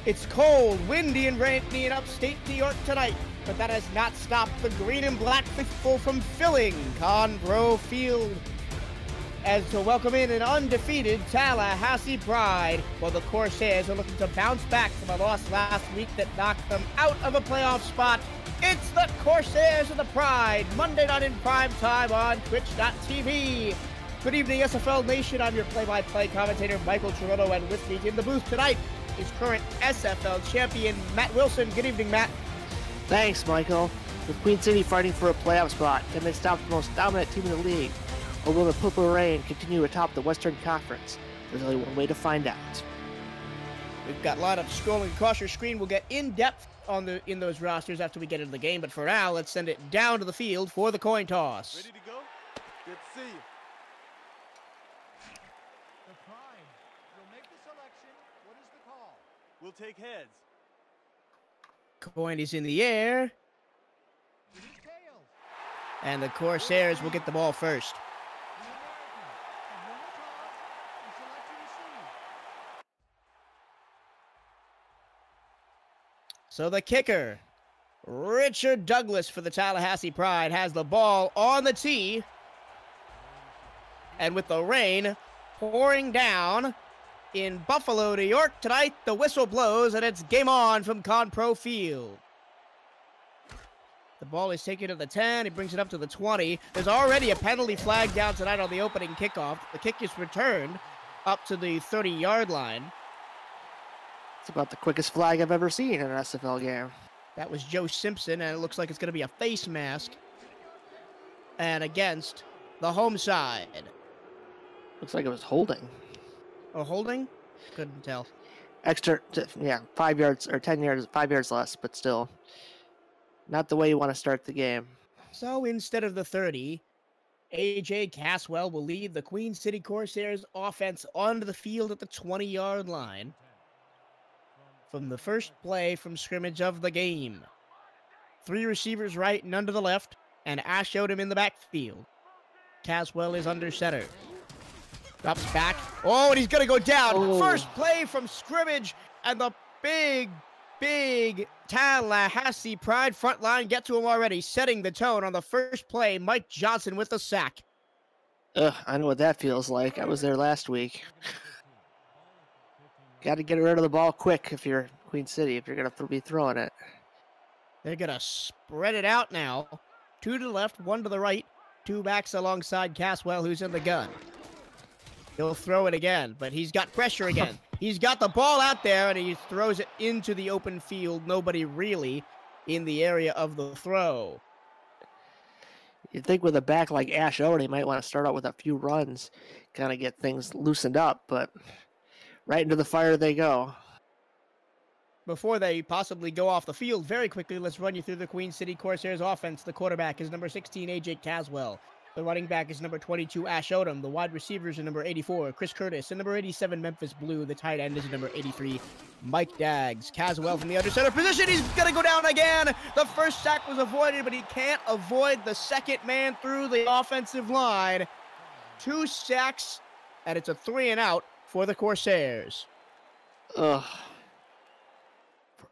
It's cold, windy, and rainy in upstate New York tonight, but that has not stopped the green and black faithful from filling Conbro Field as to welcome in an undefeated Tallahassee Pride, while the Corsairs are looking to bounce back from a loss last week that knocked them out of a playoff spot. It's the Corsairs of the Pride, Monday night in prime time on Twitch.tv. Good evening, SFL Nation. I'm your play-by-play commentator, Michael Toronto, and with me in the booth tonight is current SFL champion Matt Wilson. Good evening, Matt. Thanks, Michael. With Queen City fighting for a playoff spot, can they stop the most dominant team in the league? Or will the Purple Rain continue atop the Western Conference? There's only one way to find out. We've got lineups scrolling across your screen. We'll get in-depth in those rosters after we get into the game, but for now, let's send it down to the field for the coin toss. Ready to go? Good to see you. The Pride will make the selection. What is the call? We'll take heads. Coin is in the air. It is tails. And the Corsairs will get the ball first. The American, the winner toss, the selection received. So the kicker, Richard Douglas for the Tallahassee Pride, has the ball on the tee. And with the rain pouring down in Buffalo, New York tonight, the whistle blows and it's game on from Conbro Field. The ball is taken to the 10. He brings it up to the 20. There's already a penalty flag down tonight on the opening kickoff. The kick is returned up to the 30-yard line. It's about the quickest flag I've ever seen in an SFL game. That was Joe Simpson, and it looks like it's going to be a face mask. And against the home side. Looks like it was holding. Oh, holding? Couldn't tell. Extra, 5 yards or 10 yards, 5 yards less, but still. Not the way you want to start the game. So instead of the 30, A.J. Caswell will lead the Queen City Corsairs offense onto the field at the 20-yard line from the first play from scrimmage of the game. 3 receivers right, none to the left, and Ash Odom in the backfield. Caswell is under center. Drops back. Oh, and he's going to go down. Oh. First play from scrimmage, and the big Tallahassee Pride front line get to him already, setting the tone on the first play. Mike Johnson with the sack. I know what that feels like. I was there last week. Got to get rid of the ball quick if you're Queen City, if you're going to be throwing it. They're going to spread it out now. 2 to the left, 1 to the right. 2 backs alongside Caswell, who's in the gun. He'll throw it again, but he's got pressure again. He's got the ball out there, and he throws it into the open field. Nobody really in the area of the throw. You'd think with a back like Ash Odom, he might want to start out with a few runs, kind of get things loosened up, but right into the fire they go. Before they possibly go off the field, very quickly, let's run you through the Queen City Corsairs offense. The quarterback is number 16, A.J. Caswell. The running back is number 22, Ash Odom. The wide receivers are number 84, Chris Curtis. And number 87, Memphis Blue. The tight end is number 83, Mike Daggs. Caswell from the under center position. He's going to go down again. The first sack was avoided, but he can't avoid the second man through the offensive line. 2 sacks, and it's a 3-and-out for the Corsairs. Ugh.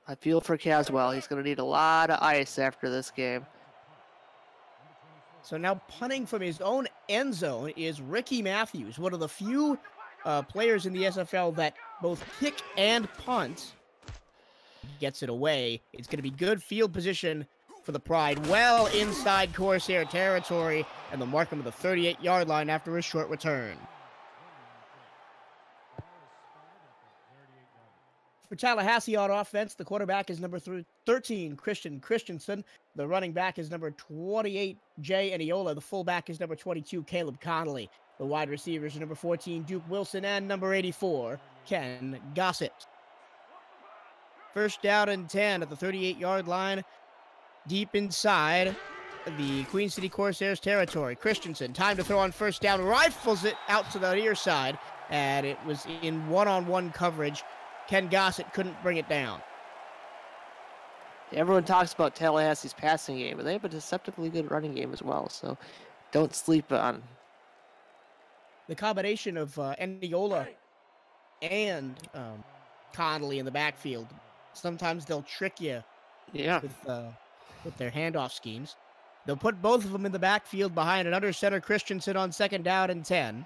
I feel for Caswell. He's going to need a lot of ice after this game. So now punting from his own end zone is Ricky Matthews, one of the few players in the SFL that both kick and punt. Gets it away. It's going to be good field position for the Pride, well inside Corsair territory, and they'll mark him at the 38-yard line after a short return. For Tallahassee on offense, the quarterback is number 13, Christian Christensen. The running back is number 28, Jay Eniola. The fullback is number 22, Caleb Connolly. The wide receivers are number 14, Duke Wilson, and number 84, Ken Gossett. First down and 10 at the 38-yard line, deep inside the Queen City Corsairs territory. Christensen, time to throw on first down, rifles it out to the near side, and it was in one-on-one coverage. Ken Gossett couldn't bring it down. Everyone talks about Tallahassee's passing game, but they have a deceptively good running game as well, so don't sleep on. The combination of Eniola and Connolly in the backfield. Sometimes they'll trick you Yeah. with their handoff schemes. They'll put both of them in the backfield behind an under center Christensen on 2nd down and 10.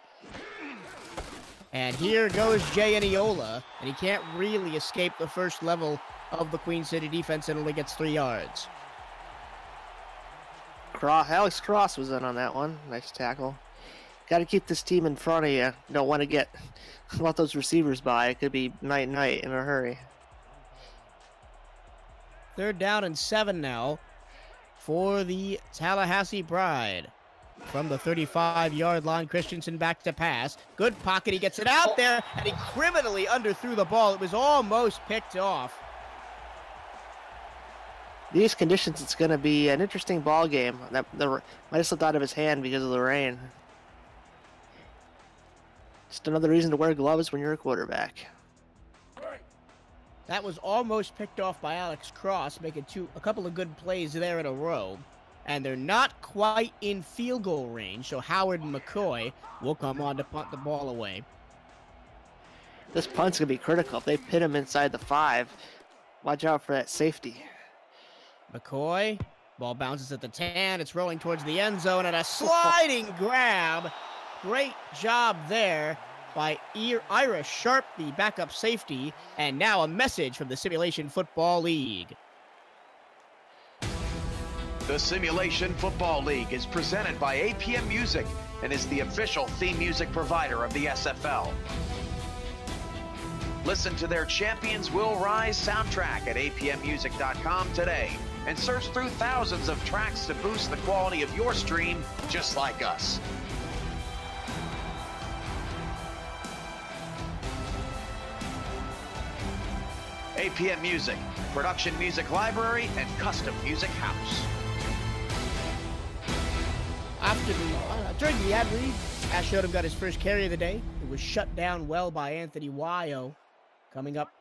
And here goes Jay Eniola, and he can't really escape the first level of the Queen City defense and only gets 3 yards. Alex Cross was in on that one. Nice tackle. Got to keep this team in front of you. Don't want to let those receivers by. It could be night in a hurry. 3rd down and 7 now for the Tallahassee Pride. From the 35-yard line, Christensen back to pass. Good pocket. He gets it out there, and he criminally underthrew the ball. It was almost picked off. These conditions, it's going to be an interesting ball game. That might have slipped out of his hand because of the rain. Just another reason to wear gloves when you're a quarterback. That was almost picked off by Alex Cross, making a couple of good plays there in a row. And they're not quite in field goal range, so Howard and McCoy will come on to punt the ball away. This punt's going to be critical. If they pin him inside the 5, watch out for that safety. McCoy, ball bounces at the 10. It's rolling towards the end zone, and a sliding grab. Great job there by Ira Sharp, the backup safety. And now a message from the Simulation Football League. The Simulation Football League is presented by APM Music and is the official theme music provider of the SFL. Listen to their Champions Will Rise soundtrack at apmmusic.com today and search through thousands of tracks to boost the quality of your stream just like us. APM Music, production music library and custom music house. During the ad read, Ash Odom got his first carry of the day. It was shut down well by Anthony Wyo, coming up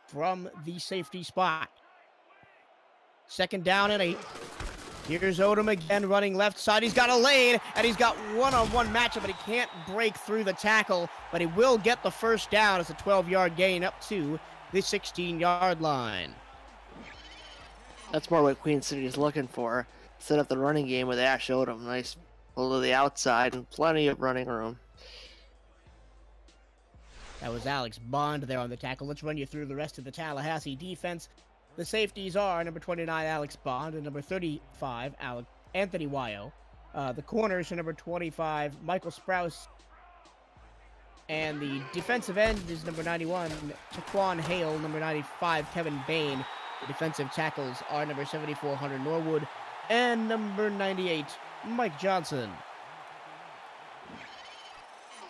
from the safety spot. 2nd down and 8. Here's Odom again running left side. He's got a lane, and he's got one-on-one matchup, but he can't break through the tackle, but he will get the first down. It's a 12-yard gain up to the 16-yard line. That's more what Queen City is looking for. Set up the running game with Ash Odom. Nice pull to the outside and plenty of running room. That was Alex Bond there on the tackle. Let's run you through the rest of the Tallahassee defense. The safeties are number 29, Alex Bond, and number 35, Anthony Wyo. The corners are number 25, Michael Sprouse. And the defensive end is number 91, Taquan Hale, number 95, Kevin Bain. The defensive tackles are number 74, Hunter Norwood, and number 98, Mike Johnson.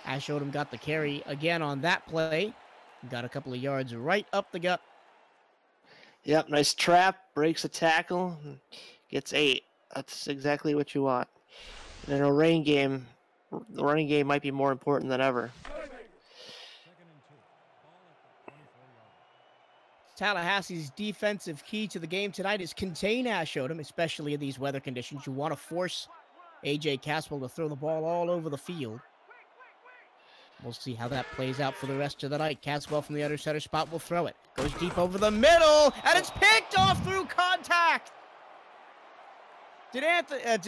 Ash Odom got the carry again on that play. Got a couple of yards right up the gut. Yep, nice trap, breaks a tackle, gets 8. That's exactly what you want. In a rain game, the running game might be more important than ever. Tallahassee's defensive key to the game tonight is contain Ash Odom, especially in these weather conditions. You want to force A.J. Caswell to throw the ball all over the field. We'll see how that plays out for the rest of the night. Caswell from the under center spot will throw it. Goes deep over the middle, and it's picked off through contact. Did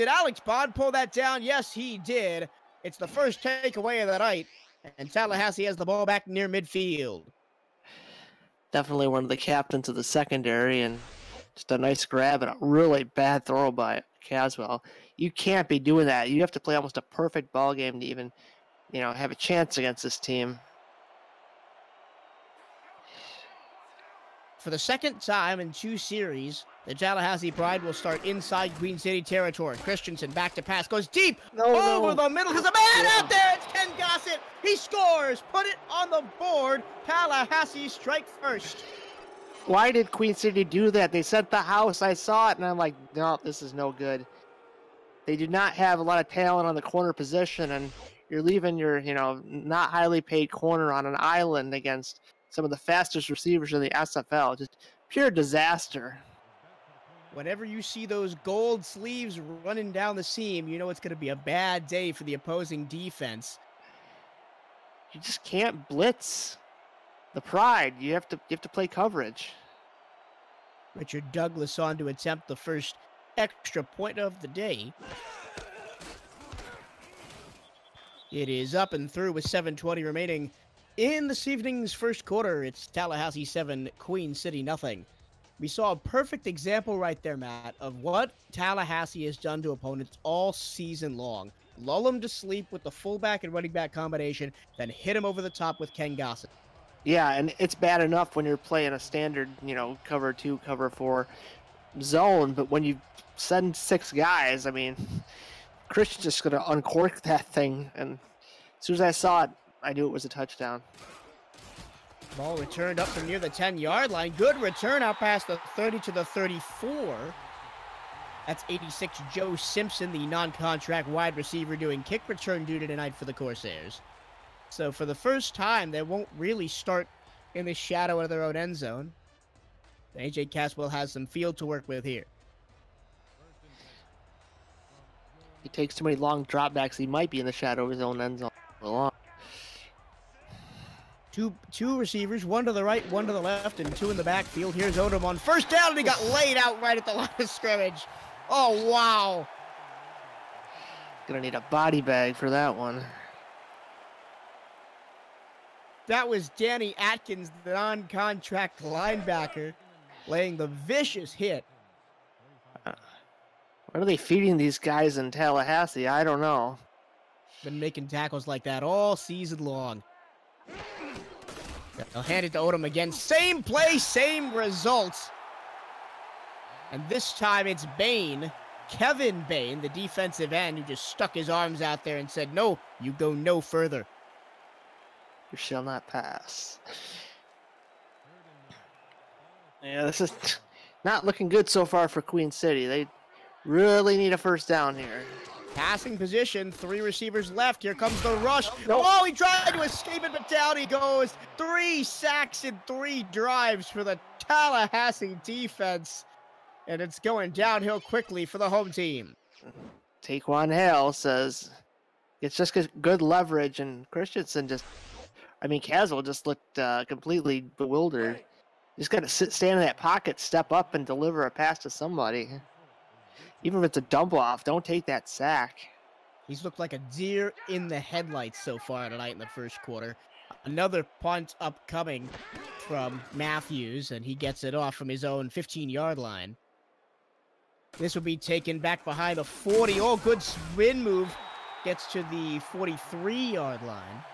Alex Bond pull that down? Yes, he did. It's the first takeaway of the night, and Tallahassee has the ball back near midfield. Definitely one of the captains of the secondary, and just a nice grab and a really bad throw by Caswell. You can't be doing that. You have to play almost a perfect ball game to even, have a chance against this team. For the second time in 2 series, the Tallahassee Pride will start inside Queen City territory. Christensen back to pass, goes deep over the middle. There's a man out there. It's Ken Gossett. He scores. Put it on the board. Tallahassee strike first. Why did Queen City do that? They sent the house. I saw it, and I'm like, no, this is no good. They do not have a lot of talent on the corner position, and you're leaving your, not highly paid corner on an island against some of the fastest receivers in the SFL. Just pure disaster. Whenever you see those gold sleeves running down the seam, you know it's going to be a bad day for the opposing defense. You just can't blitz. The Pride, you have to play coverage. Richard Douglas on to attempt the first extra point of the day. It is up and through with 7:20 remaining in this evening's first quarter. It's Tallahassee 7, Queen City nothing. We saw a perfect example right there, Matt, of what Tallahassee has done to opponents all season long. Lull them to sleep with the fullback and running back combination, then hit them over the top with Ken Gossett. Yeah, and it's bad enough when you're playing a standard, cover 2, cover 4 zone, but when you send 6 guys, I mean, Christian's just going to uncork that thing, and as soon as I saw it, I knew it was a touchdown. Ball returned up from near the 10-yard line. Good return out past the 30 to the 34. That's 86 Joe Simpson, the non-contract wide receiver, doing kick return duty tonight for the Corsairs. So for the first time, they won't really start in the shadow of their own end zone. A.J. Caswell has some field to work with here. He takes too many long dropbacks. He might be in the shadow of his own end zone. Two receivers, one to the right, one to the left, and 2 in the backfield. Here's Odom on first down, and he got laid out right at the line of scrimmage. Oh, wow. Gonna need a body bag for that one. That was Danny Atkins, the non-contract linebacker, laying the vicious hit. What are they feeding these guys in Tallahassee? I don't know. Been making tackles like that all season long. They'll hand it to Odom again. Same play, same results. And this time it's Bain, Kevin Bain, the defensive end, who just stuck his arms out there and said, no, you go no further. You shall not pass. Yeah, this is not looking good so far for Queen City. They really need a first down here. Passing position, 3 receivers left. Here comes the rush. Nope. Oh, he tried to escape it, but down he goes. 3 sacks in 3 drives for the Tallahassee defense. And it's going downhill quickly for the home team. Taquan Hale says it's just good leverage, and Caswell just looked completely bewildered. Just got to stand in that pocket, step up, and deliver a pass to somebody. Even if it's a dump off, don't take that sack. He's looked like a deer in the headlights so far tonight in the first quarter. Another punt upcoming from Matthews, and he gets it off from his own 15-yard line. This will be taken back behind the 40. Oh, good spin move. Gets to the 43-yard line.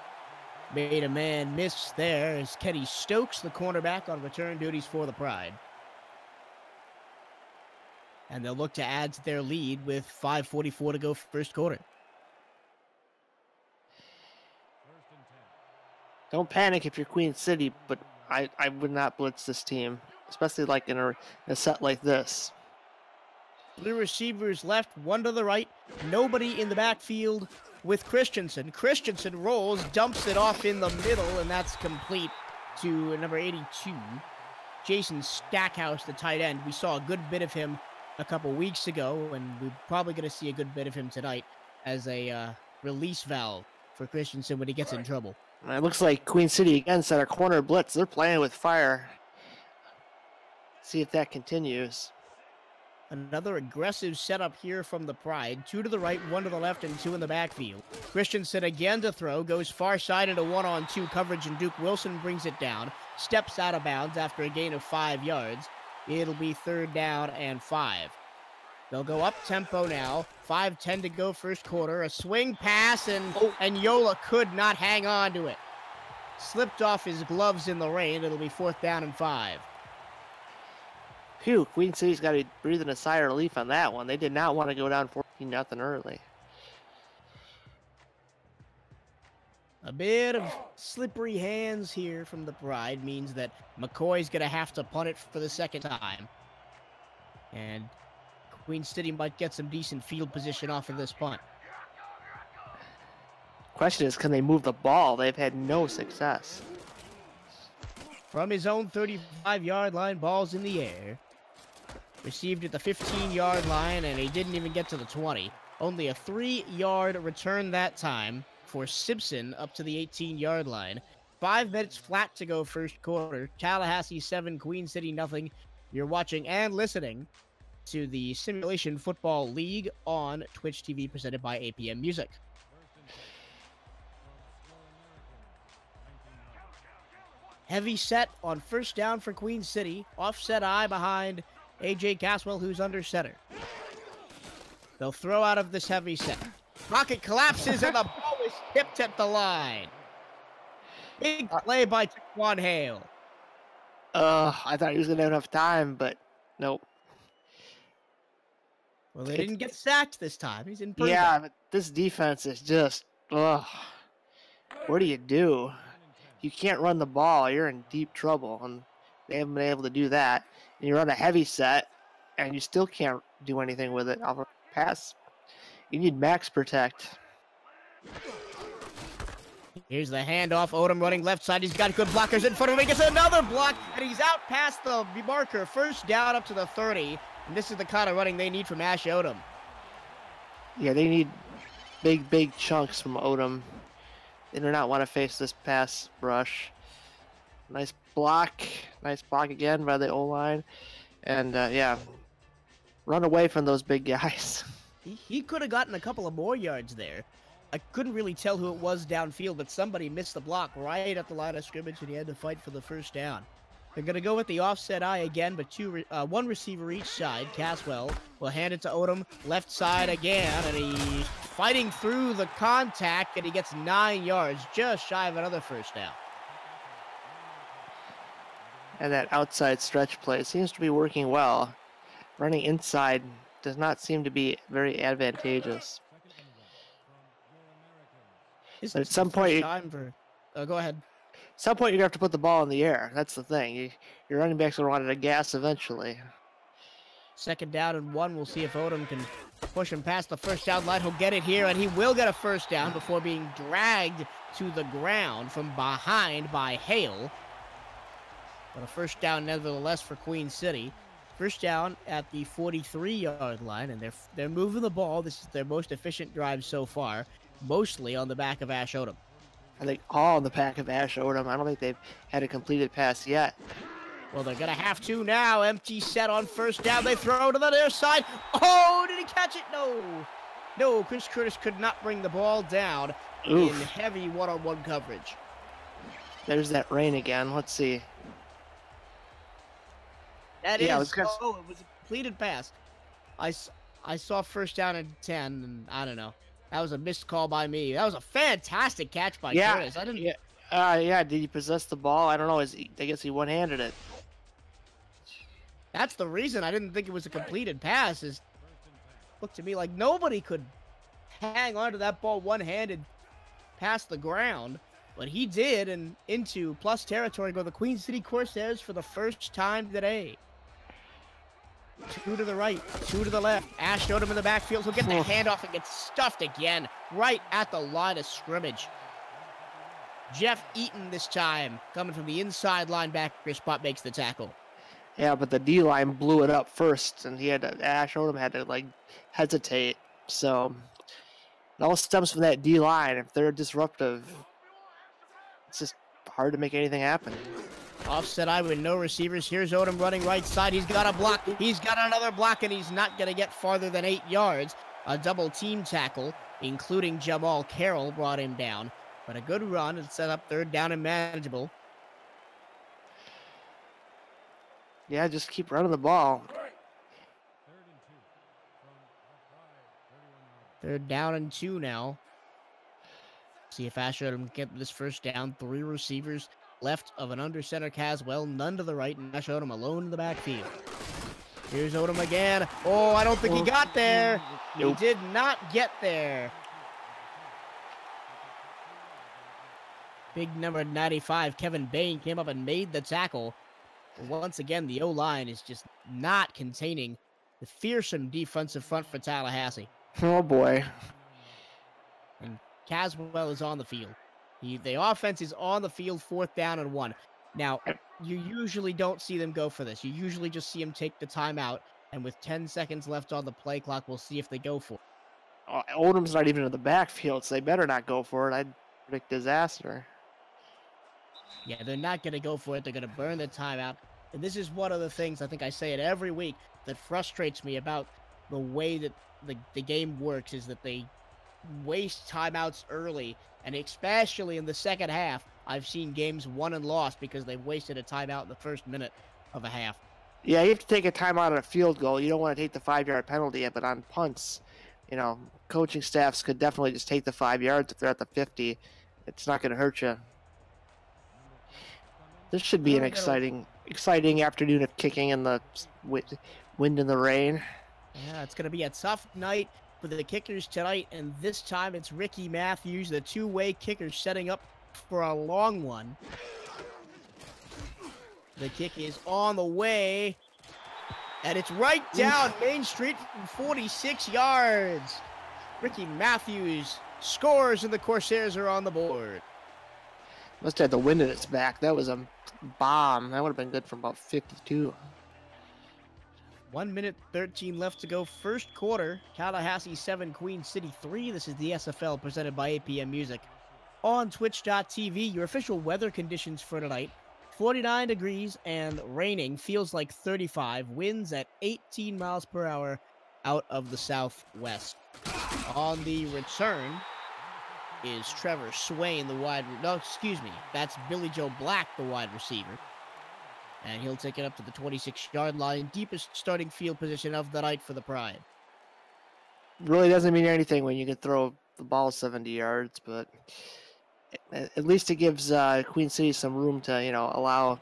Made a man miss there as Kenny Stokes, the cornerback, on return duties for the Pride. And they'll look to add to their lead with 5:44 to go first quarter. Don't panic if you're Queen City, but I would not blitz this team, especially like in a set like this. 3 receivers left, 1 to the right, nobody in the backfield with Christensen. Christensen rolls, dumps it off in the middle, and that's complete to number 82, Jason Stackhouse, the tight end. We saw a good bit of him a couple weeks ago, and we're probably going to see a good bit of him tonight as a release valve for Christensen when he gets in trouble. It looks like Queen City again set a corner blitz. They're playing with fire. See if that continues. Another aggressive setup here from the Pride. 2 to the right, 1 to the left, and 2 in the backfield. Christensen again to throw, goes far side into 1-on-2 coverage, and Duke Wilson brings it down. Steps out of bounds after a gain of 5 yards. It'll be 3rd down and 5. They'll go up tempo now. 5:10 to go first quarter. A swing pass, and Yola could not hang on to it. Slipped off his gloves in the rain. It'll be 4th down and 5. Phew, Queen City's got to be breathing a sigh of relief on that one. They did not want to go down 14-0 early. A bit of slippery hands here from the Pride means that McCoy's going to have to punt it for the second time. And Queen City might get some decent field position off of this punt. Question is, can they move the ball? They've had no success. From his own 35-yard line, ball's in the air. Received at the 15-yard line, and he didn't even get to the 20. Only a 3-yard return that time for Simpson up to the 18-yard line. 5 minutes flat to go first quarter. Tallahassee 7, Queen City nothing. You're watching and listening to the Simulation Football League on Twitch TV presented by APM Music. Heavy set on first down for Queen City. Offset eye behind A.J. Caswell, who's under center. They'll throw out of this heavy set. Rocket collapses and the ball is tipped at the line. Big play by Taquan Hale. I thought he was going to have enough time, but nope. Well, they didn't get sacked this time. He's in pretty Yeah, bad. but this defense is just, what do you do? You can't run the ball. You're in deep trouble, and they haven't been able to do that. And you run a heavy set, and you still can't do anything with it off a pass. You need max protect. Here's the handoff. Odom running left side. He's got good blockers in front of him. He gets another block, and he's out past the marker. First down up to the 30. And this is the kind of running they need from Ash Odom. Yeah, they need big chunks from Odom. They do not want to face this pass rush. Nice block. Nice block again by the O-line. And, yeah, run away from those big guys. He could have gotten a couple of more yards there. I couldn't really tell who it was downfield, but somebody missed the block right at the line of scrimmage, and he had to fight for the first down. They're going to go with the offset eye again, but one receiver each side. Caswell will hand it to Odom, left side again, and he's fighting through the contact, and he gets 9 yards, just shy of another first down. And that outside stretch play seems to be working well. Running inside does not seem to be very advantageous. But at some point, go ahead. At some point, you're going to have to put the ball in the air. That's the thing. Your running backs will run out of gas eventually. Second down and 1. We'll see if Odom can push him past the first down line. He'll get it here, and he will get a first down before being dragged to the ground from behind by Hale. But a first down nevertheless for Queen City. First down at the 43-yard line, and they're moving the ball. This is their most efficient drive so far, mostly on the back of Ash Odom. I think all in the back of Ash Odom. I don't think they've had a completed pass yet. Well, they're going to have to now. Empty set on first down. They throw to the near side. Oh, did he catch it? No. No, Chris Curtis could not bring the ball down in heavy one-on-one coverage. There's that rain again. Let's see. It was a completed pass. I saw first down and 10, and I don't know. That was a missed call by me. That was a fantastic catch by Curtis. Did he possess the ball? I don't know. I guess he one-handed it. That's the reason I didn't think it was a completed pass. Looked to me like nobody could hang on to that ball one-handed past the ground. But he did, and into plus territory go the Queen City Corsairs for the first time today. 2 to the right, 2 to the left. Ash Odom in the backfield. He'll get the handoff and get stuffed again right at the line of scrimmage. Jeff Eaton this time, coming from the inside linebacker spot, makes the tackle. Yeah, but the D-line blew it up first, and Ash Odom had to, hesitate. So, it all stems from that D-line. If they're disruptive, it's just hard to make anything happen. Offset eye with no receivers. Here's Odom running right side. He's got a block. He's got another block, and he's not going to get farther than 8 yards. A double team tackle, including Jamal Carroll, brought him down. But a good run and set up third down and manageable. Yeah, just keep running the ball. Third down and 2 now. See if Ash Odom can get this first down. 3 receivers left of an under center Caswell, none to the right, and Ash Odom alone in the backfield. Here's Odom again. Oh, I don't think he got there. Nope. He did not get there. Big number 95, Kevin Bain, came up and made the tackle. Once again, the O-line is just not containing the fearsome defensive front for Tallahassee. Oh, boy. And Caswell is on the field. The offense is on the field, 4th down and 1. Now, you usually don't see them go for this. You usually just see them take the timeout, and with 10 seconds left on the play clock, we'll see if they go for it. Odom's not even in the backfield, so they better not go for it. I'd predict disaster. Yeah, they're not going to go for it. They're going to burn the timeout. And this is one of the things, I think I say it every week, that frustrates me about the way that the game works, is that they waste timeouts early. And especially in the second half, I've seen games won and lost because they wasted a timeout in the first minute of a half. Yeah, you have to take a timeout on a field goal. You don't want to take the 5-yard penalty, but on punts, coaching staffs could definitely just take the 5 yards if they're at the 50. It's not going to hurt you. This should be an exciting afternoon of kicking in the wind and the rain. Yeah, it's going to be a tough night for the kickers tonight, and this time it's Ricky Matthews, the two-way kicker, setting up for a long one. The kick is on the way, and it's right down Main Street from 46 yards. Ricky Matthews scores, and the Corsairs are on the board. Must have had the wind at its back. That was a bomb. That would have been good from about 52. 1 minute 13 left to go. First quarter. Tallahassee 7, Queen City 3. This is the SFL presented by APM Music. On Twitch.tv, your official weather conditions for tonight. 49 degrees and raining. Feels like 35. Winds at 18 miles per hour out of the southwest. On the return is Trevor Swain, the wide... No, excuse me. That's Billy Joe Black, the wide receiver. And he'll take it up to the 26-yard line. Deepest starting field position of the night for the Pride. Really doesn't mean anything when you can throw the ball 70 yards, but at least it gives Queen City some room to, allow,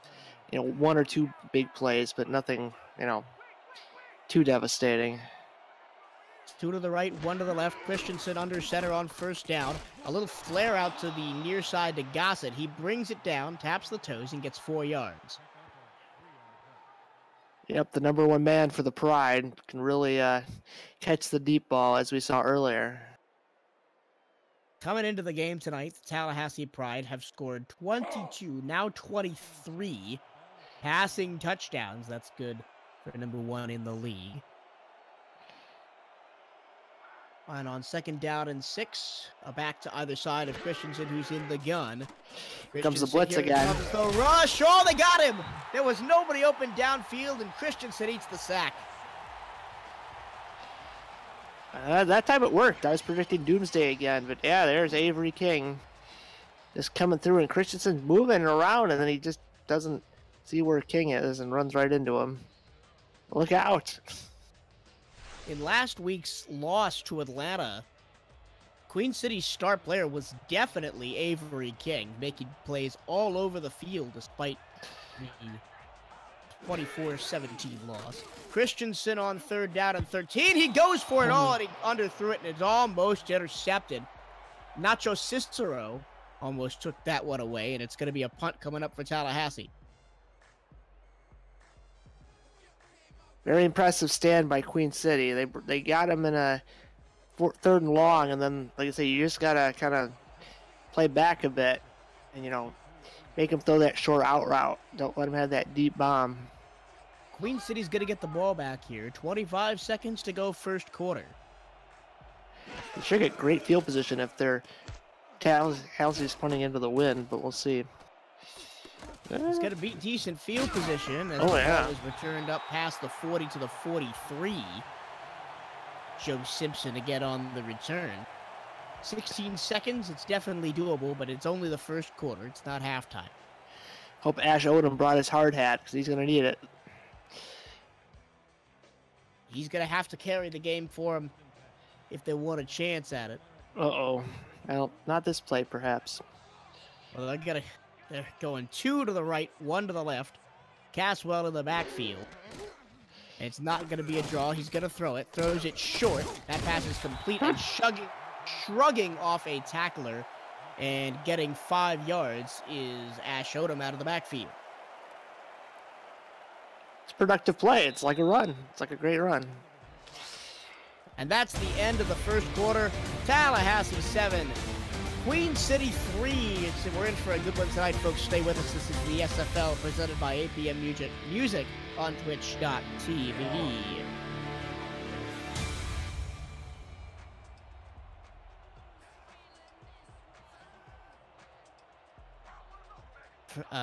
one or two big plays, but nothing, too devastating. 2 to the right, 1 to the left. Christensen under center on first down. A little flare out to the near side to Gossett. He brings it down, taps the toes, and gets 4 yards. Yep, the number one man for the Pride can really catch the deep ball, as we saw earlier. Coming into the game tonight, the Tallahassee Pride have scored 22, now 23 passing touchdowns. That's good for number 1 in the league. And on second down and 6, a back to either side of Christensen, who's in the gun. Here comes the blitz again. Comes the rush. Oh, they got him. There was nobody open downfield, and Christensen eats the sack. That time it worked. I was predicting Doomsday again, but yeah, there's Avery King just coming through, and Christensen's moving around, and then he just doesn't see where King is and runs right into him. Look out. In last week's loss to Atlanta, Queen City's star player was definitely Avery King, making plays all over the field despite the 24-17 loss. Christensen on third down and 13. He goes for it all, and he underthrew it, and it's almost intercepted. Nacho Cicero almost took that one away, and it's going to be a punt coming up for Tallahassee. Very impressive stand by Queen City. They got him in a third and long, and then, like I say, you just got to kind of play back a bit and, make him throw that short out route. Don't let him have that deep bomb. Queen City's going to get the ball back here. 25 seconds to go first quarter. They should get great field position if they're Tallahassee's punting into the wind, but we'll see. It's going to be decent field position as the ball is returned up past the 40 to the 43. Joe Simpson to get on the return. 16 seconds, it's definitely doable, but it's only the first quarter. It's not halftime. Hope Ash Odom brought his hard hat, because he's going to need it. He's going to have to carry the game for him if they want a chance at it. Uh-oh. Well, not this play, perhaps. Well, they're going 2 to the right, 1 to the left. Caswell in the backfield. It's not going to be a draw. He's going to throw it. Throws it short. That pass is complete and shrugging off a tackler and getting 5 yards is Ash Odom out of the backfield. It's a productive play. It's like a run. It's like a great run. And that's the end of the first quarter. Tallahassee 7, Queen City 3. We're in for a good one tonight, folks. Stay with us. This is the SFL presented by APM Music on Twitch.tv.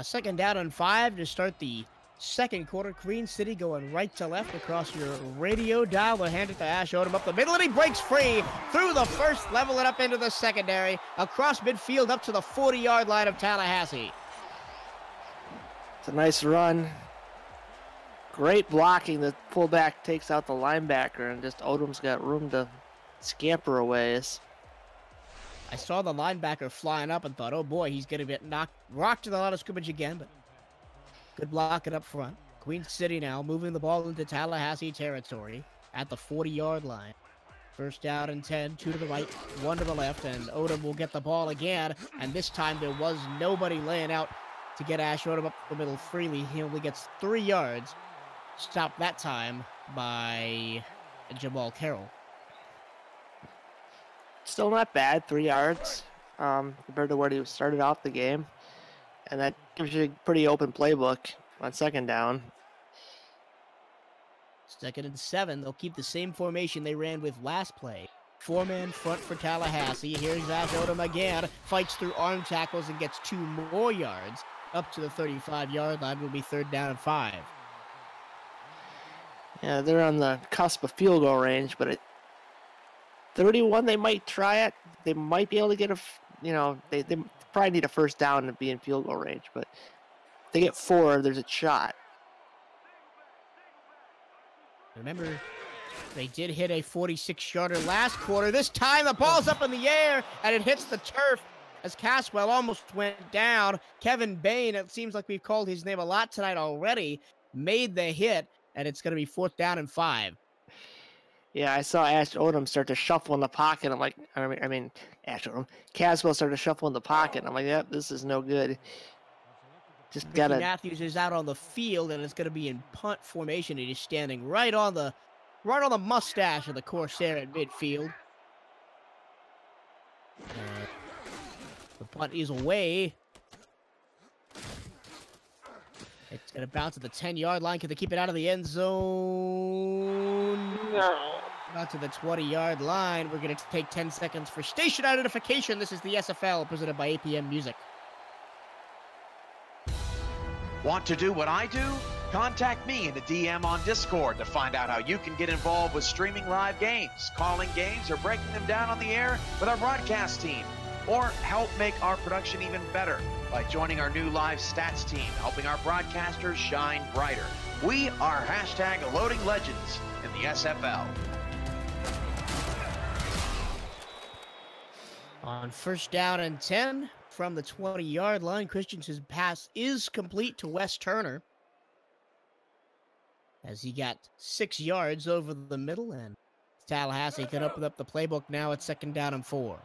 Second down and 5 to start the second quarter. Queen City going right to left across your radio dial. They'll hand it to Ash Odom up the middle, and he breaks free through the first, level it up into the secondary, across midfield up to the 40-yard line of Tallahassee. It's a nice run. Great blocking. The fullback takes out the linebacker, and just Odom's got room to scamper a ways. I saw the linebacker flying up and thought, oh boy, he's going to get rocked to the line of scrimmage again, but good blocking up front. Queen City now moving the ball into Tallahassee territory at the 40-yard line. First down and 10, 2 to the right, 1 to the left, and Odom will get the ball again, and this time there was nobody laying out to get Ash Odom up the middle freely. He only gets 3 yards, stopped that time by Jamal Carroll. Still not bad, 3 yards compared to where he started off the game. And that gives you a pretty open playbook on second down. Second and 7. They'll keep the same formation they ran with last play. 4-man front for Tallahassee. Here's Ash Odom again. Fights through arm tackles and gets 2 more yards. Up to the 35-yard line will be third down and 5. Yeah, they're on the cusp of field goal range, but at 31, they might try it. They might be able to get they probably need a first down to be in field goal range, but if they get 4, there's a shot. Remember, they did hit a 46-yarder last quarter. This time the ball's up in the air, and it hits the turf as Caswell almost went down. Kevin Bain, it seems like we've called his name a lot tonight already, made the hit, and it's going to be fourth down and 5. Yeah, I saw Ash Odom start to shuffle in the pocket. I'm like, Ash Odom. Caswell started to shuffle in the pocket. I'm like, yep, this is no good. Just Ricky Matthews is out on the field, and it's going to be in punt formation. He's standing right on the mustache of the Corsair at midfield. The punt is away. It's going to bounce at the 10-yard line. Can they keep it out of the end zone? No. Out to the 20-yard line. We're going to take 10 seconds for station identification. This is the SFL presented by APM Music. Want to do what I do? Contact me in the DM on Discord to find out how you can get involved with streaming live games, calling games, or breaking them down on the air with our broadcast team. Or help make our production even better by joining our new live stats team, helping our broadcasters shine brighter. We are #Loading Legends in the SFL. On first down and 10 from the 20-yard line, Christensen's pass is complete to Wes Turner, as he got 6 yards over the middle, and Tallahassee can open up the playbook now at second down and 4.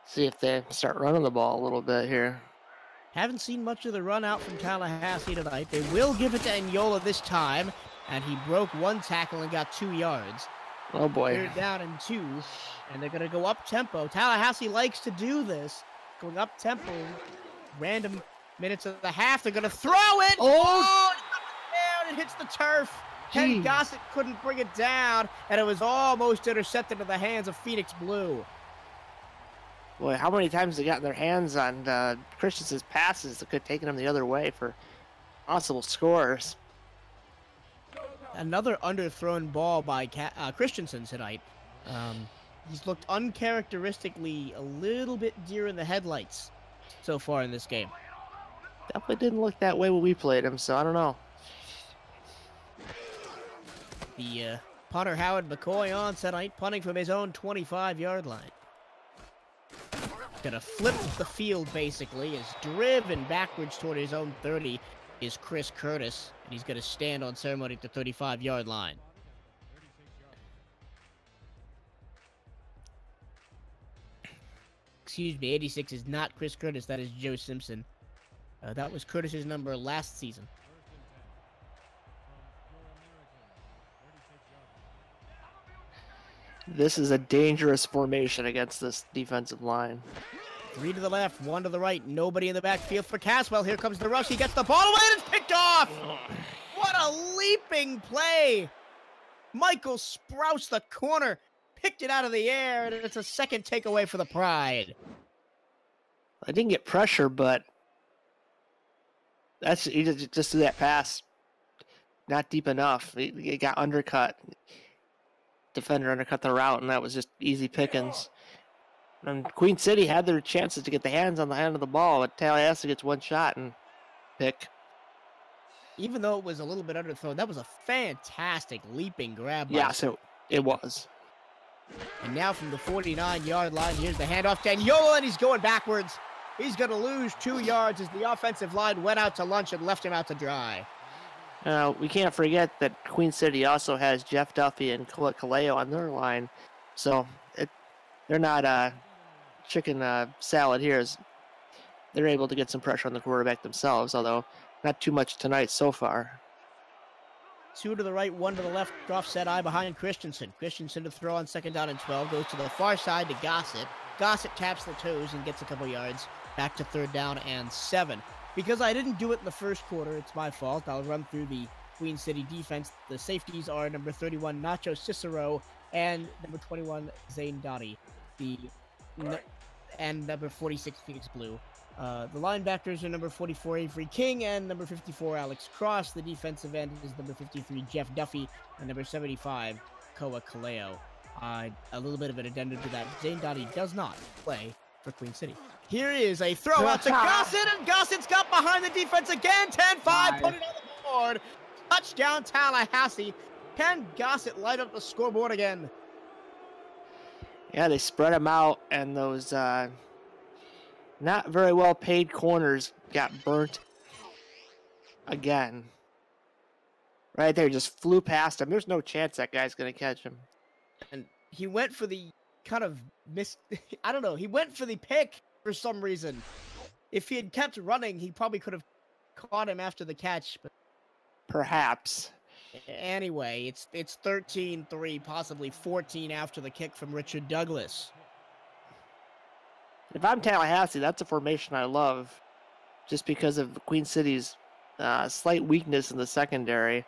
See if they start running the ball a little bit here. Haven't seen much of the run out from Tallahassee tonight. They will give it to Enyola this time, and he broke 1 tackle and got 2 yards. Oh boy. Third down and 2, and they're going to go up-tempo. Tallahassee likes to do this, going up-tempo, random minutes of the half. They're going to throw it! Oh! It hits the turf. Ken Gossett couldn't bring it down, and it was almost intercepted in the hands of Phoenix Blue. Boy, how many times they got their hands on Christensen's passes that could have taken them the other way for possible scores. Another underthrown ball by Christensen tonight. He's looked uncharacteristically a little bit deer in the headlights so far in this game. Definitely didn't look that way when we played him, so I don't know. The punter Howard McCoy on tonight, punting from his own 25-yard line. Gonna flip the field, basically, is driven backwards toward his own 30 is Chris Curtis, and he's gonna stand on ceremony at the 35-yard line. Excuse me, 86 is not Chris Curtis, that is Joe Simpson. That was Curtis's number last season. This is a dangerous formation against this defensive line. 3 to the left, 1 to the right. Nobody in the backfield for Caswell. Here comes the rush. He gets the ball away and it's picked off. What a leaping play. Michael Sprouse, the corner, picked it out of the air, and it's a second takeaway for the Pride. I didn't get pressure, but that's he just threw that pass not deep enough. It got undercut. Defender undercut the route, and that was just easy pickings. And Queen City had their chances to get the hands on the end of the ball, but Tallahassee gets one shot and pick. Even though it was a little bit underthrown, that was a fantastic leaping grab. Yeah, so it was. And now from the 49-yard line, here's the handoff to Yola, and he's going backwards. He's going to lose 2 yards as the offensive line went out to lunch and left him out to dry. We can't forget that Queen City also has Jeff Duffy and Kaleo on their line, so they're not chicken salad here. They're able to get some pressure on the quarterback themselves, although not too much tonight so far. 2 to the right, 1 to the left, offset eye behind Christensen. Christensen to throw on 2nd down and 12, goes to the far side to Gossett. Gossett taps the toes and gets a couple yards, back to 3rd down and 7. Because I didn't do it in the first quarter, it's my fault. I'll run through the Queen City defense. The safeties are number 31, Nacho Cicero, and number 21, Zane Dottie. And number 46, Phoenix Blue. The linebackers are number 44, Avery King, and number 54, Alex Cross. The defensive end is number 53, Jeff Duffy, and number 75, Koa Kaleo. A little bit of an addendum to that. Zane Dottie does not play for Queen City. Here is a throw out to Gossett, and Gossett's got behind the defense again. 10-5, put it on the board. Touchdown, Tallahassee. Can Gossett light up the scoreboard again? Yeah, they spread them out, and those not very well paid corners got burnt again. Right there, just flew past him. There's no chance that guy's going to catch him. And he went for the kind of I don't know, he went for the pick for some reason. If he had kept running, he probably could have caught him after the catch. But perhaps. Anyway, it's 13-3, possibly 14 after the kick from Richard Douglas. If I'm Tallahassee, that's a formation I love, just because of Queen City's slight weakness in the secondary.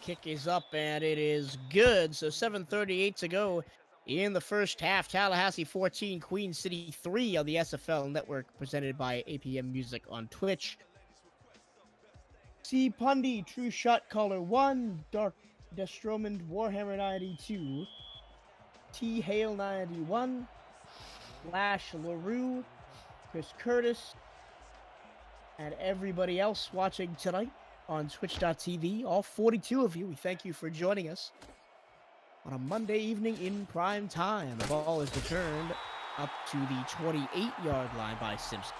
Kick is up, and it is good. So 7:38 to go in the first half. Tallahassee 14, Queen City 3 on the SFL Network, presented by APM Music on Twitch. C. Pundy, True Shot Caller 1, Dark Destromond, Warhammer 92, T. Hale 91, Lash LaRue, Chris Curtis, and everybody else watching tonight on Twitch.tv. All 42 of you, we thank you for joining us on a Monday evening in prime time. The ball is returned up to the 28-yard line by Simpson.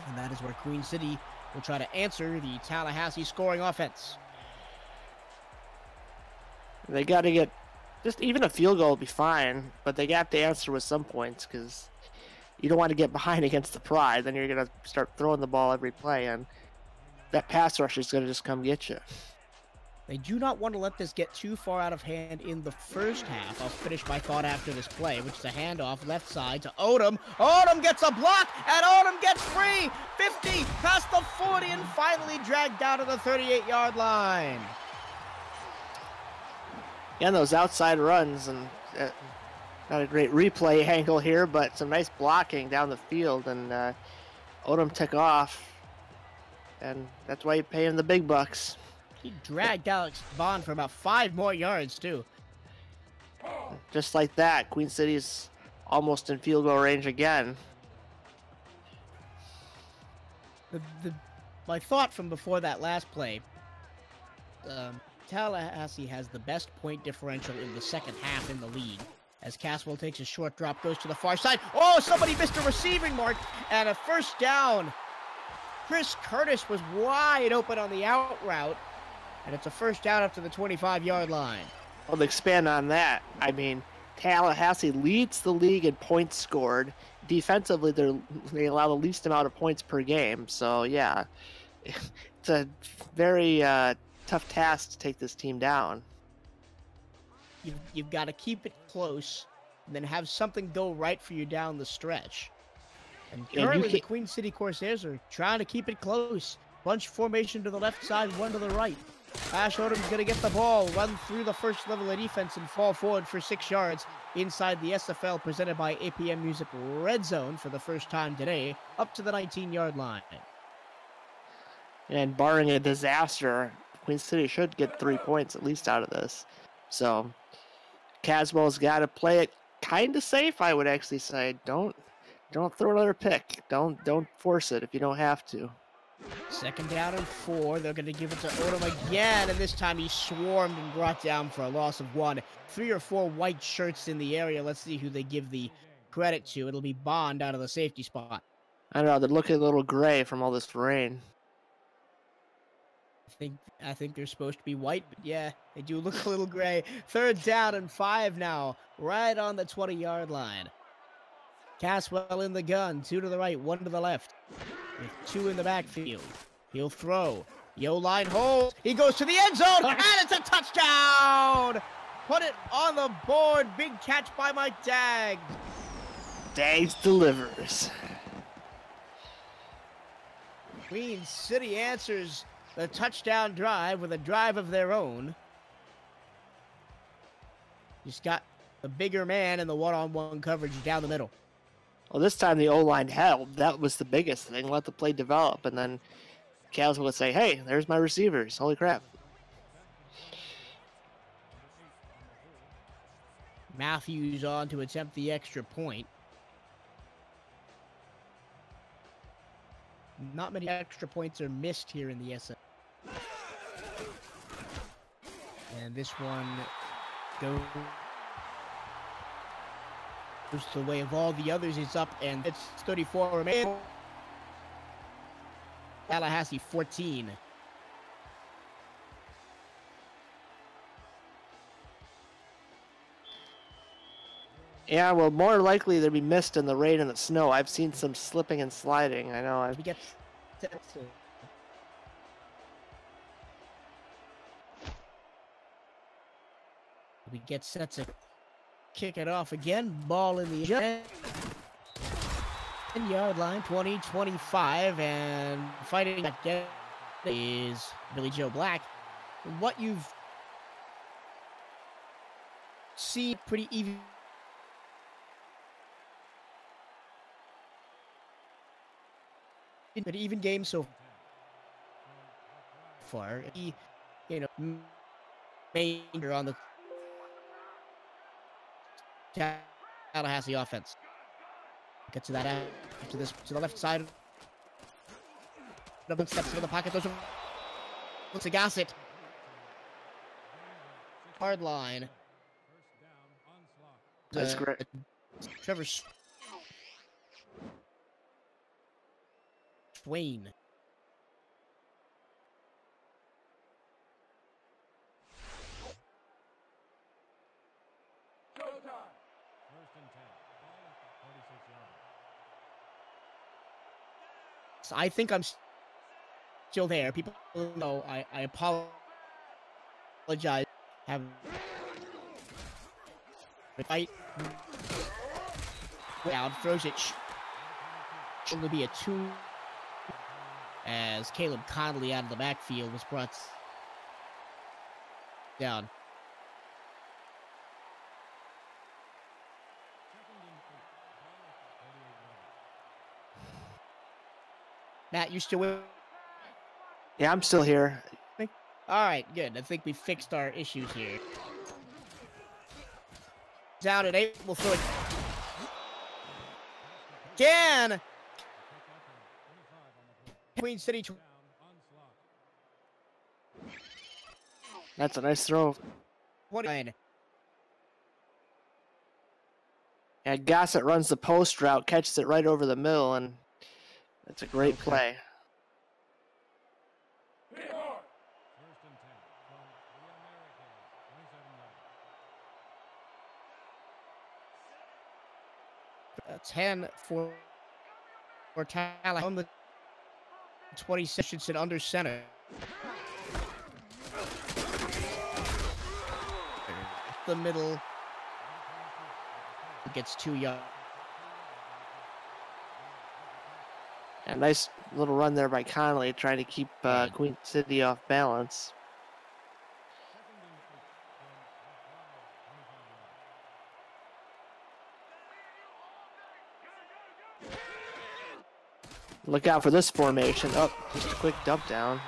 And that is where Queen City will try to answer the Tallahassee scoring offense. They got to get just even a field goal will be fine, but they got to answer with some points, because you don't want to get behind against the Pride. Then you're going to start throwing the ball every play, and that pass rush is going to just come get you. They do not want to let this get too far out of hand in the first half. I'll finish my thought after this play, which is a handoff left side to Odom. Odom gets a block, and Odom gets free. 50, past the 40, and finally dragged down to the 38-yard line. Yeah, those outside runs, and not a great replay angle here, but some nice blocking down the field, and Odom took off, and that's why you pay him the big bucks. He dragged Alex Bond for about 5 more yards, too. Just like that, Queen City's almost in field goal range again. My thought from before that last play, Tallahassee has the best point differential in the second half in the league. As Caswell takes a short drop, goes to the far side. Oh, somebody missed a receiving mark, and a first down. Chris Curtis was wide open on the out route, and it's a first down up to the 25-yard line. Well, to expand on that, I mean, Tallahassee leads the league in points scored. Defensively, they allow the least amount of points per game. So, yeah, it's a very tough task to take this team down. You've got to keep it close and then have something go right for you down the stretch. And currently, the Queen City Corsairs are trying to keep it close. Bunch formation to the left side, one to the right. Ash Odom's going to get the ball, run through the first level of defense, and fall forward for 6 yards inside the SFL presented by APM Music Red Zone for the first time today, up to the 19-yard line. And barring a disaster, Queen City should get 3 points at least out of this. So Caswell's got to play it kind of safe, I would actually say. Don't throw another pick. Don't force it if you don't have to. 2nd down and 4. They're going to give it to Odom again, and this time he's swarmed and brought down for a loss of 1. 3 or 4 white shirts in the area. Let's see who they give the credit to. It'll be Bond out of the safety spot. I don't know. They're looking a little gray from all this rain. I think they're supposed to be white, but yeah, they do look a little gray. 3rd down and 5 now, right on the 20-yard line. Caswell in the gun, 2 to the right, 1 to the left, with 2 in the backfield. He'll throw. Line holds. He goes to the end zone, and it's a touchdown! Put it on the board. Big catch by Mike Daggs. Daggs delivers. Queen City answers the touchdown drive with a drive of their own. Just got the bigger man in the one-on-one coverage down the middle. Well, this time the O-line held. That was the biggest thing. Let the play develop, and then Caswell would say, hey, there's my receivers. Holy crap. Matthews on to attempt the extra point. Not many extra points are missed here in the SF. And this one goes the way of all the others. It's up, and it's 34 remaining. Tallahassee 14. Yeah, well, more likely there'll be mist in the rain and the snow. I've seen some slipping and sliding. I know. We get set to kick it off again. Ball in the 10-yard line, 20-25, and fighting again is Billy Joe Black. What you've seen pretty even. An even game so far. He, major on the Tallahassee offense. Get to that after this to the left side. Double steps into the pocket. Those are Gossett. Hard line. That's great. Trevor Swain. So I think I'm still there. People know I apologize. Have the fight down, throws it. Should be a 2 as Caleb Connolly out of the backfield was brought down. Matt, you still with? Yeah, I'm still here. All right, good. I think we fixed our issues here. Down at 8. We'll throw it again. Queen City. That's a nice throw. 29. And Gossett runs the post route, catches it right over the middle, and that's a great play. That's 10 for Tallahassee on the 26 and under center. The middle gets 2 yards. A nice little run there by Connolly, trying to keep Queen City off balance. Look out for this formation. Oh, just a quick dump down.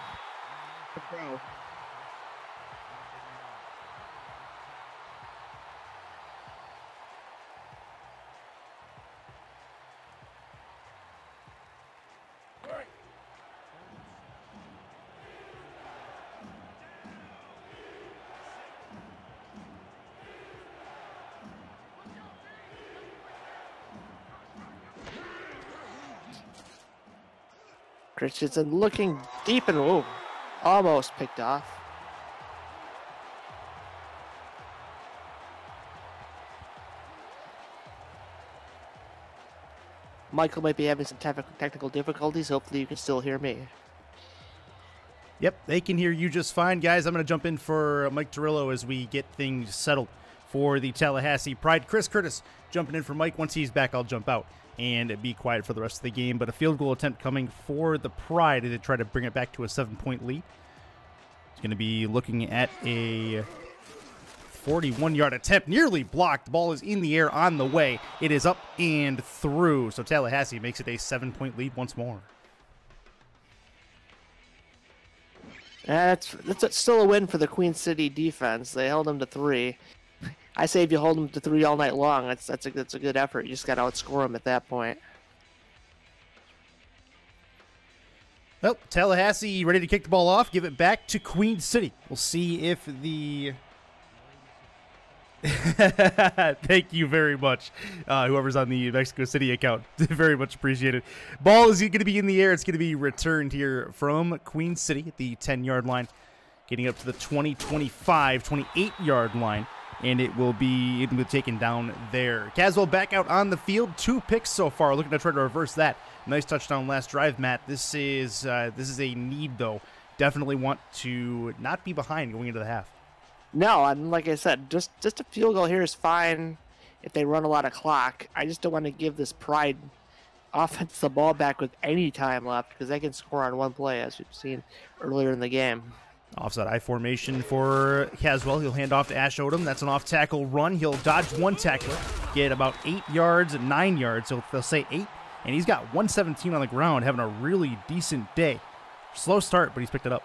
Christensen looking deep and almost picked off. Michael might be having some technical difficulties. Hopefully you can still hear me. Yep, they can hear you just fine. Guys, I'm going to jump in for Mike Torillo as we get things settled for the Tallahassee Pride. Chris Curtis jumping in for Mike. Once he's back, I'll jump out and be quiet for the rest of the game. But a field goal attempt coming for the Pride to try to bring it back to a 7-point lead. It's going to be looking at a 41-yard attempt, nearly blocked. The ball is in the air on the way. It is up and through. So Tallahassee makes it a 7-point lead once more. That's still a win for the Queen City defense. They held them to 3. I say if you hold them to 3 all night long, that's a good effort. You just got to outscore them at that point. Well, Tallahassee ready to kick the ball off. Give it back to Queen City. We'll see if the... Thank you very much, whoever's on the Mexico City account. Very much appreciated. Ball is going to be in the air. It's going to be returned here from Queen City at the 10-yard line, getting up to the 28-yard line, and it will be taken down there. Caswell back out on the field. 2 picks so far. Looking to try to reverse that. Nice touchdown last drive, Matt. This is a need, though. Definitely want to not be behind going into the half. No, and like I said, just a field goal here is fine if they run a lot of clock. I just don't want to give this Pride offense the ball back with any time left because they can score on one play, as we've seen earlier in the game. Offside I formation for Caswell. He'll hand off to Ash Odom. That's an off-tackle run. He'll dodge one tackler, get about 8 yards, 9 yards, so they'll say 8. And he's got 117 on the ground, having a really decent day. Slow start, but he's picked it up.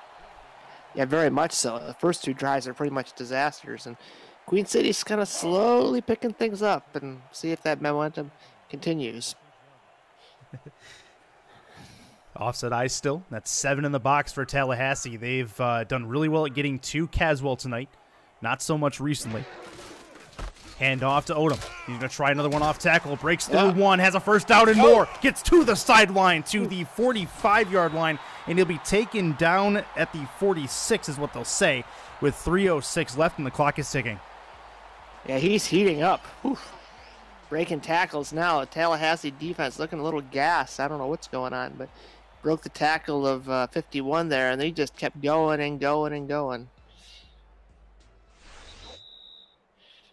Yeah, very much so. The first 2 drives are pretty much disasters, and Queen City's kind of slowly picking things up and see if that momentum continues. Offset eyes still. That's 7 in the box for Tallahassee. They've done really well at getting to Caswell tonight. Not so much recently. Hand off to Odom. He's going to try another one off tackle. Breaks through one. Has a first down and more. Gets to the sideline, to the 45-yard line. And he'll be taken down at the 46 is what they'll say, with 3:06 left and the clock is ticking. Yeah, he's heating up. Oof. Breaking tackles now. The Tallahassee defense looking a little gassed. I don't know what's going on, but broke the tackle of 51 there, and they just kept going and going and going.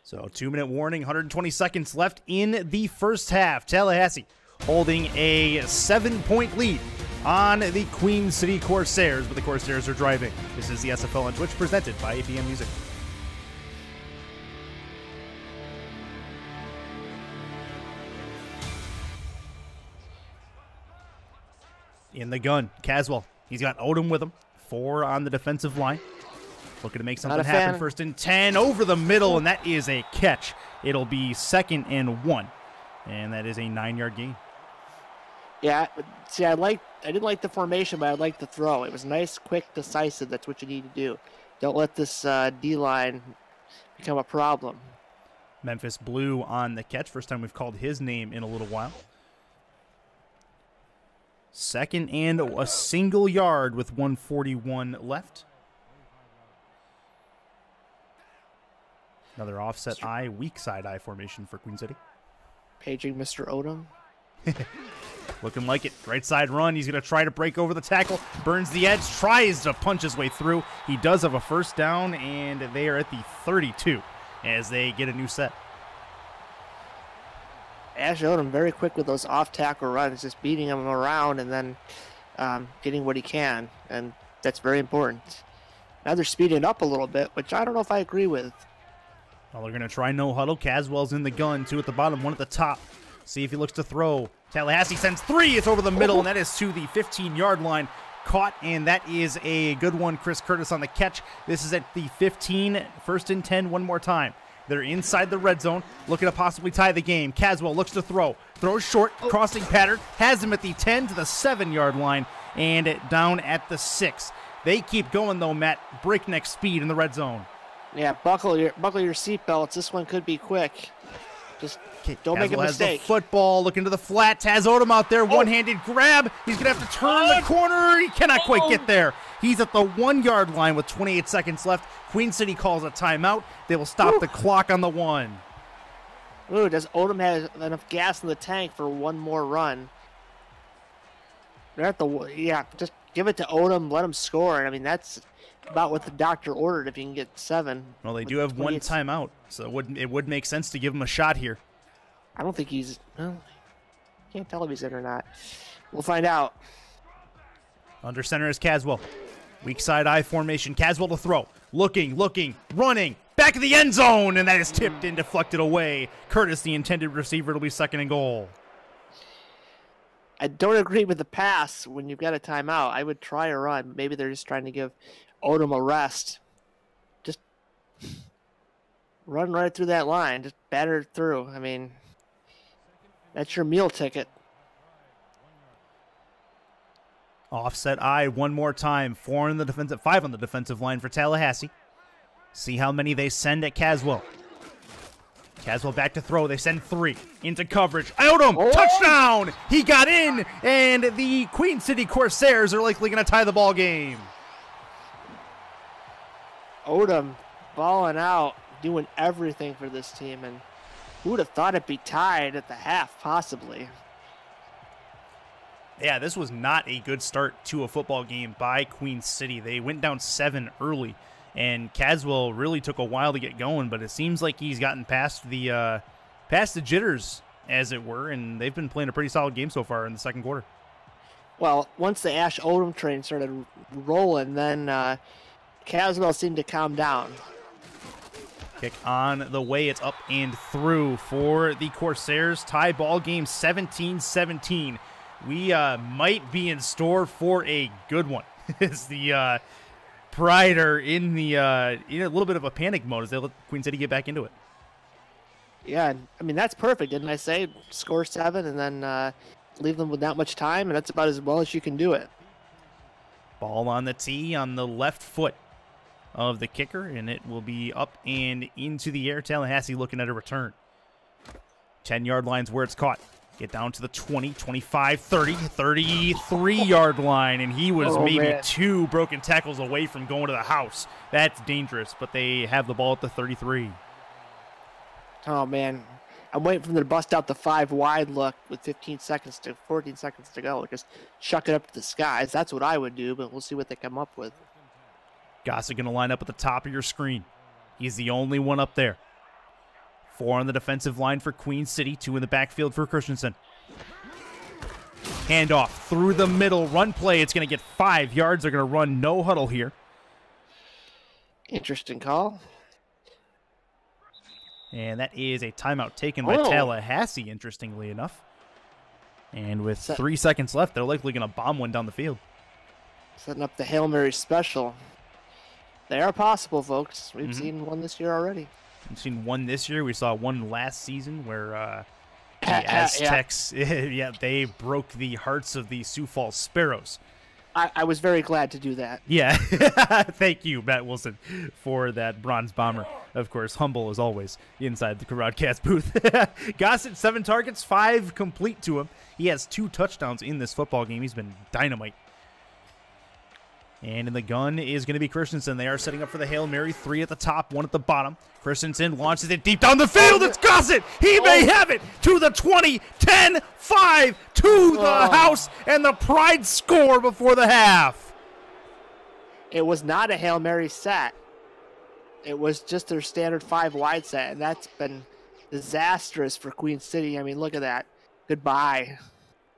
So 2-minute warning, 120 seconds left in the first half. Tallahassee holding a 7-point lead on the Queen City Corsairs, but the Corsairs are driving. This is the SFL on Twitch presented by APM Music. In the gun, Caswell. He's got Odom with him. 4 on the defensive line. Looking to make something happen. 1st and 10 over the middle, and that is a catch. It'll be 2nd and 1, and that is a 9-yard gain. Yeah, see, I didn't like the formation, but I liked the throw. It was nice, quick, decisive. That's what you need to do. Don't let this D-line become a problem. Memphis Blue on the catch. First time we've called his name in a little while. 2nd and a single yard with 1:41 left. Another offset eye, weak side eye formation for Queen City. Paging Mr. Odom. Looking like it. Right side run. He's going to try to break over the tackle. Burns the edge. Tries to punch his way through. He does have a first down, and they are at the 32 as they get a new set. Ash Odom very quick with those off-tackle runs, just beating him around and then getting what he can, and that's very important. Now they're speeding up a little bit, which I don't know if I agree with. Well, they're going to try no huddle. Caswell's in the gun. 2 at the bottom, 1 at the top. See if he looks to throw. Tallahassee sends 3. It's over the middle, and that is to the 15-yard line. Caught, and that is a good one. Chris Curtis on the catch. This is at the 15, 1st and 10 one more time. They're inside the red zone, looking to possibly tie the game. Caswell looks to throw. Throws short, crossing pattern. Has him at the 10 to the 7-yard line, and down at the 6. They keep going, though, Matt. Breakneck speed in the red zone. Yeah, buckle your seatbelts. This one could be quick. Just don't make a Caswell mistake. has the football, looking to the flat. Has Odom out there, one-handed grab. He's going to have to turn the corner. He cannot quite get there. He's at the 1-yard line with 28 seconds left. Queen City calls a timeout. They will stop the clock on the 1. Ooh, does Odom have enough gas in the tank for one more run? They're at the just give it to Odom, let him score. I mean, that's about what the doctor ordered. If you can get 7. Well, they do have one timeout, so it would make sense to give him a shot here. I don't think he's. Well, can't tell if he's in or not. We'll find out. Under center is Caswell. Weak side I formation. Caswell to throw. Looking, running. Back of the end zone, and that is tipped and deflected away. Curtis, the intended receiver, it'll be 2nd and goal. I don't agree with the pass when you've got a timeout. I would try a run. Maybe they're just trying to give Odom a rest. Just run right through that line. Just batter it through. I mean, that's your meal ticket. Offset I one more time. 5 on the defensive line for Tallahassee. See how many they send at Caswell. Caswell back to throw. They send 3 into coverage. Odom, touchdown! He got in, and the Queen City Corsairs are likely going to tie the ball game. Odom balling out, doing everything for this team, and who would have thought it'd be tied at the half, possibly? Yeah, this was not a good start to a football game by Queen City. They went down 7 early, and Caswell really took a while to get going, but it seems like he's gotten past the jitters, as it were, and they've been playing a pretty solid game so far in the second quarter. Well, once the Ash Odom train started rolling, then Caswell seemed to calm down. Kick on the way. It's up and through for the Corsairs. Tie ball game 17-17. We might be in store for a good one. As the Pride are in a little bit of a panic mode as they let Queen City get back into it. Yeah, I mean, that's perfect, didn't I say? Score 7 and then leave them with not much time, and that's about as well as you can do it. Ball on the tee on the left foot of the kicker, and it will be up and into the air. Tallahassee looking at a return. 10-yard line's where it's caught. Get down to the 20, 25, 30, 33-yard line, and he was maybe 2 broken tackles away from going to the house. That's dangerous, but they have the ball at the 33. Oh, man. I'm waiting for them to bust out the 5 wide look with 14 seconds to go. Just chuck it up to the skies. That's what I would do, but we'll see what they come up with. Gossett going to line up at the top of your screen. He's the only one up there. 4 on the defensive line for Queen City, 2 in the backfield for Christensen. Handoff through the middle, run play. It's going to get 5 yards. They're going to run no huddle here. Interesting call. And that is a timeout taken by Tallahassee, interestingly enough. And with 3 seconds left, they're likely going to bomb one down the field. Setting up the Hail Mary special. They are possible, folks. We've seen one this year already. We've seen one this year. We saw one last season where the Aztecs, they broke the hearts of the Sioux Falls Sparrows. I was very glad to do that. Yeah. Thank you, Matt Wilson, for that bronze bomber. Of course, humble as always inside the broadcast booth. Gossett, 7 targets, 5 complete to him. He has 2 touchdowns in this football game. He's been dynamite. And in the gun is going to be Christensen. They are setting up for the Hail Mary. 3 at the top, 1 at the bottom. Christensen launches it deep down the field. It's Gossett. He may have it to the 20, 10, 5, to the house, and the Pride score before the half. It was not a Hail Mary set. It was just their standard 5 wide set, and that's been disastrous for Queen City. I mean, look at that. Goodbye.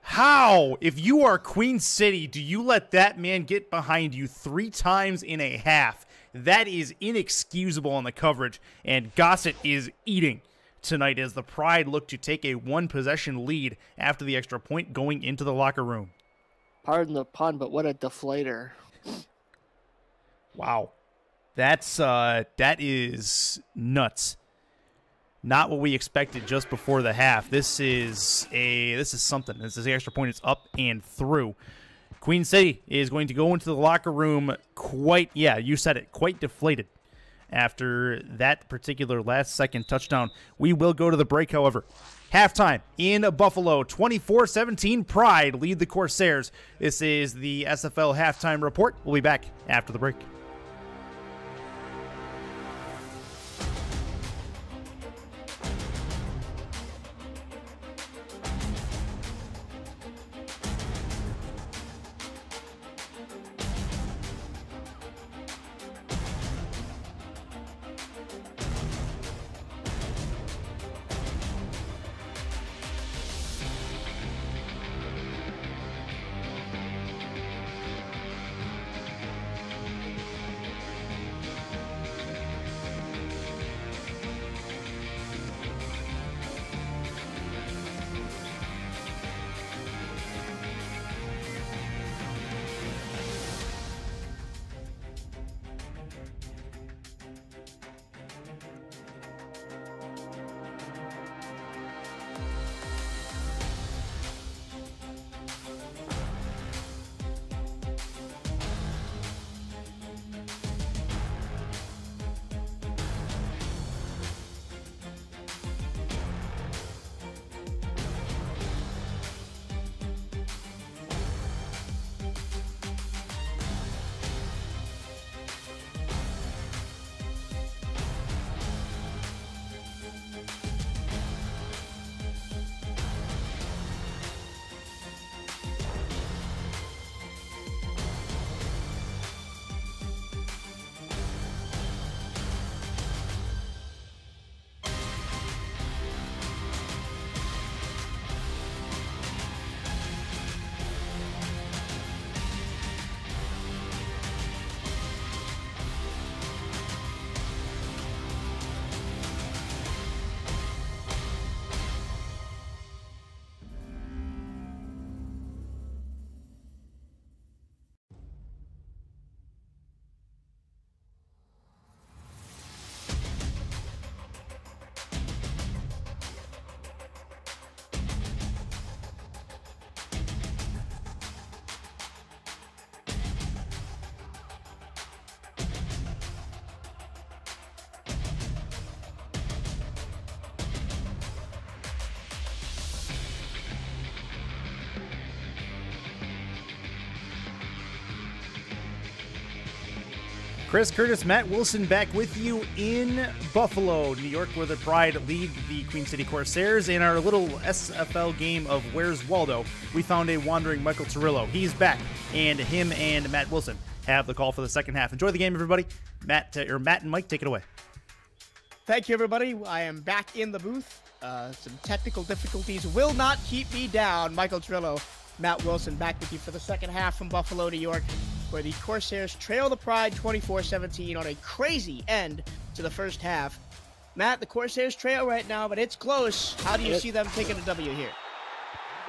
How, if you are Queen City, do you let that man get behind you 3 times in a half? That is inexcusable on the coverage, and Gossett is eating tonight as the Pride look to take a one-possession lead after the extra point going into the locker room. Pardon the pun, but what a deflator. Wow. That is nuts. Not what we expected just before the half. This is something. This is the extra point. It's up and through. Queen City is going to go into the locker room quite deflated after that particular last-second touchdown. We will go to the break, however. Halftime in Buffalo, 24-17, Pride lead the Corsairs. This is the SFL Halftime Report. We'll be back after the break. Chris Curtis, Matt Wilson back with you in Buffalo, New York, where the Pride lead the Queen City Corsairs. In our little SFL game of Where's Waldo, we found a wandering Michael Turillo. He's back, and him and Matt Wilson have the call for the second half. Enjoy the game, everybody. Matt and Mike, take it away. Thank you, everybody. I am back in the booth. Some technical difficulties will not keep me down. Michael Turillo, Matt Wilson back with you for the second half from Buffalo, New York, where the Corsairs trail the Pride 24-17 on a crazy end to the first half. Matt, the Corsairs trail right now, but it's close. How do you see them taking a W here?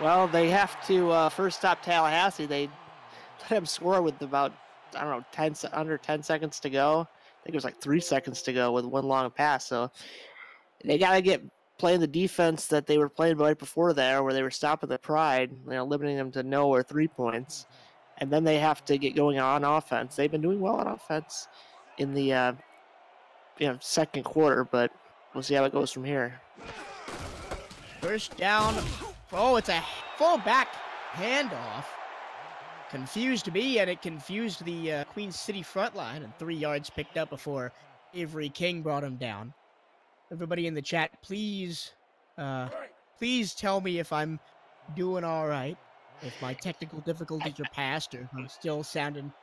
Well, they have to first stop Tallahassee. They let him score with about, I don't know, under 10 seconds to go. I think it was like 3 seconds to go with one long pass. So they got to get playing the defense that they were playing right before there, where they were stopping the Pride, limiting them to no or 3 points. And then they have to get going on offense. They've been doing well on offense in the second quarter, but we'll see how it goes from here. First down. Oh, it's a full-back handoff. Confused me, and it confused the Queen City front line, and 3 yards picked up before Avery King brought him down. Everybody in the chat, please tell me if I'm doing all right. If my technical difficulties are past, or if I'm still sounding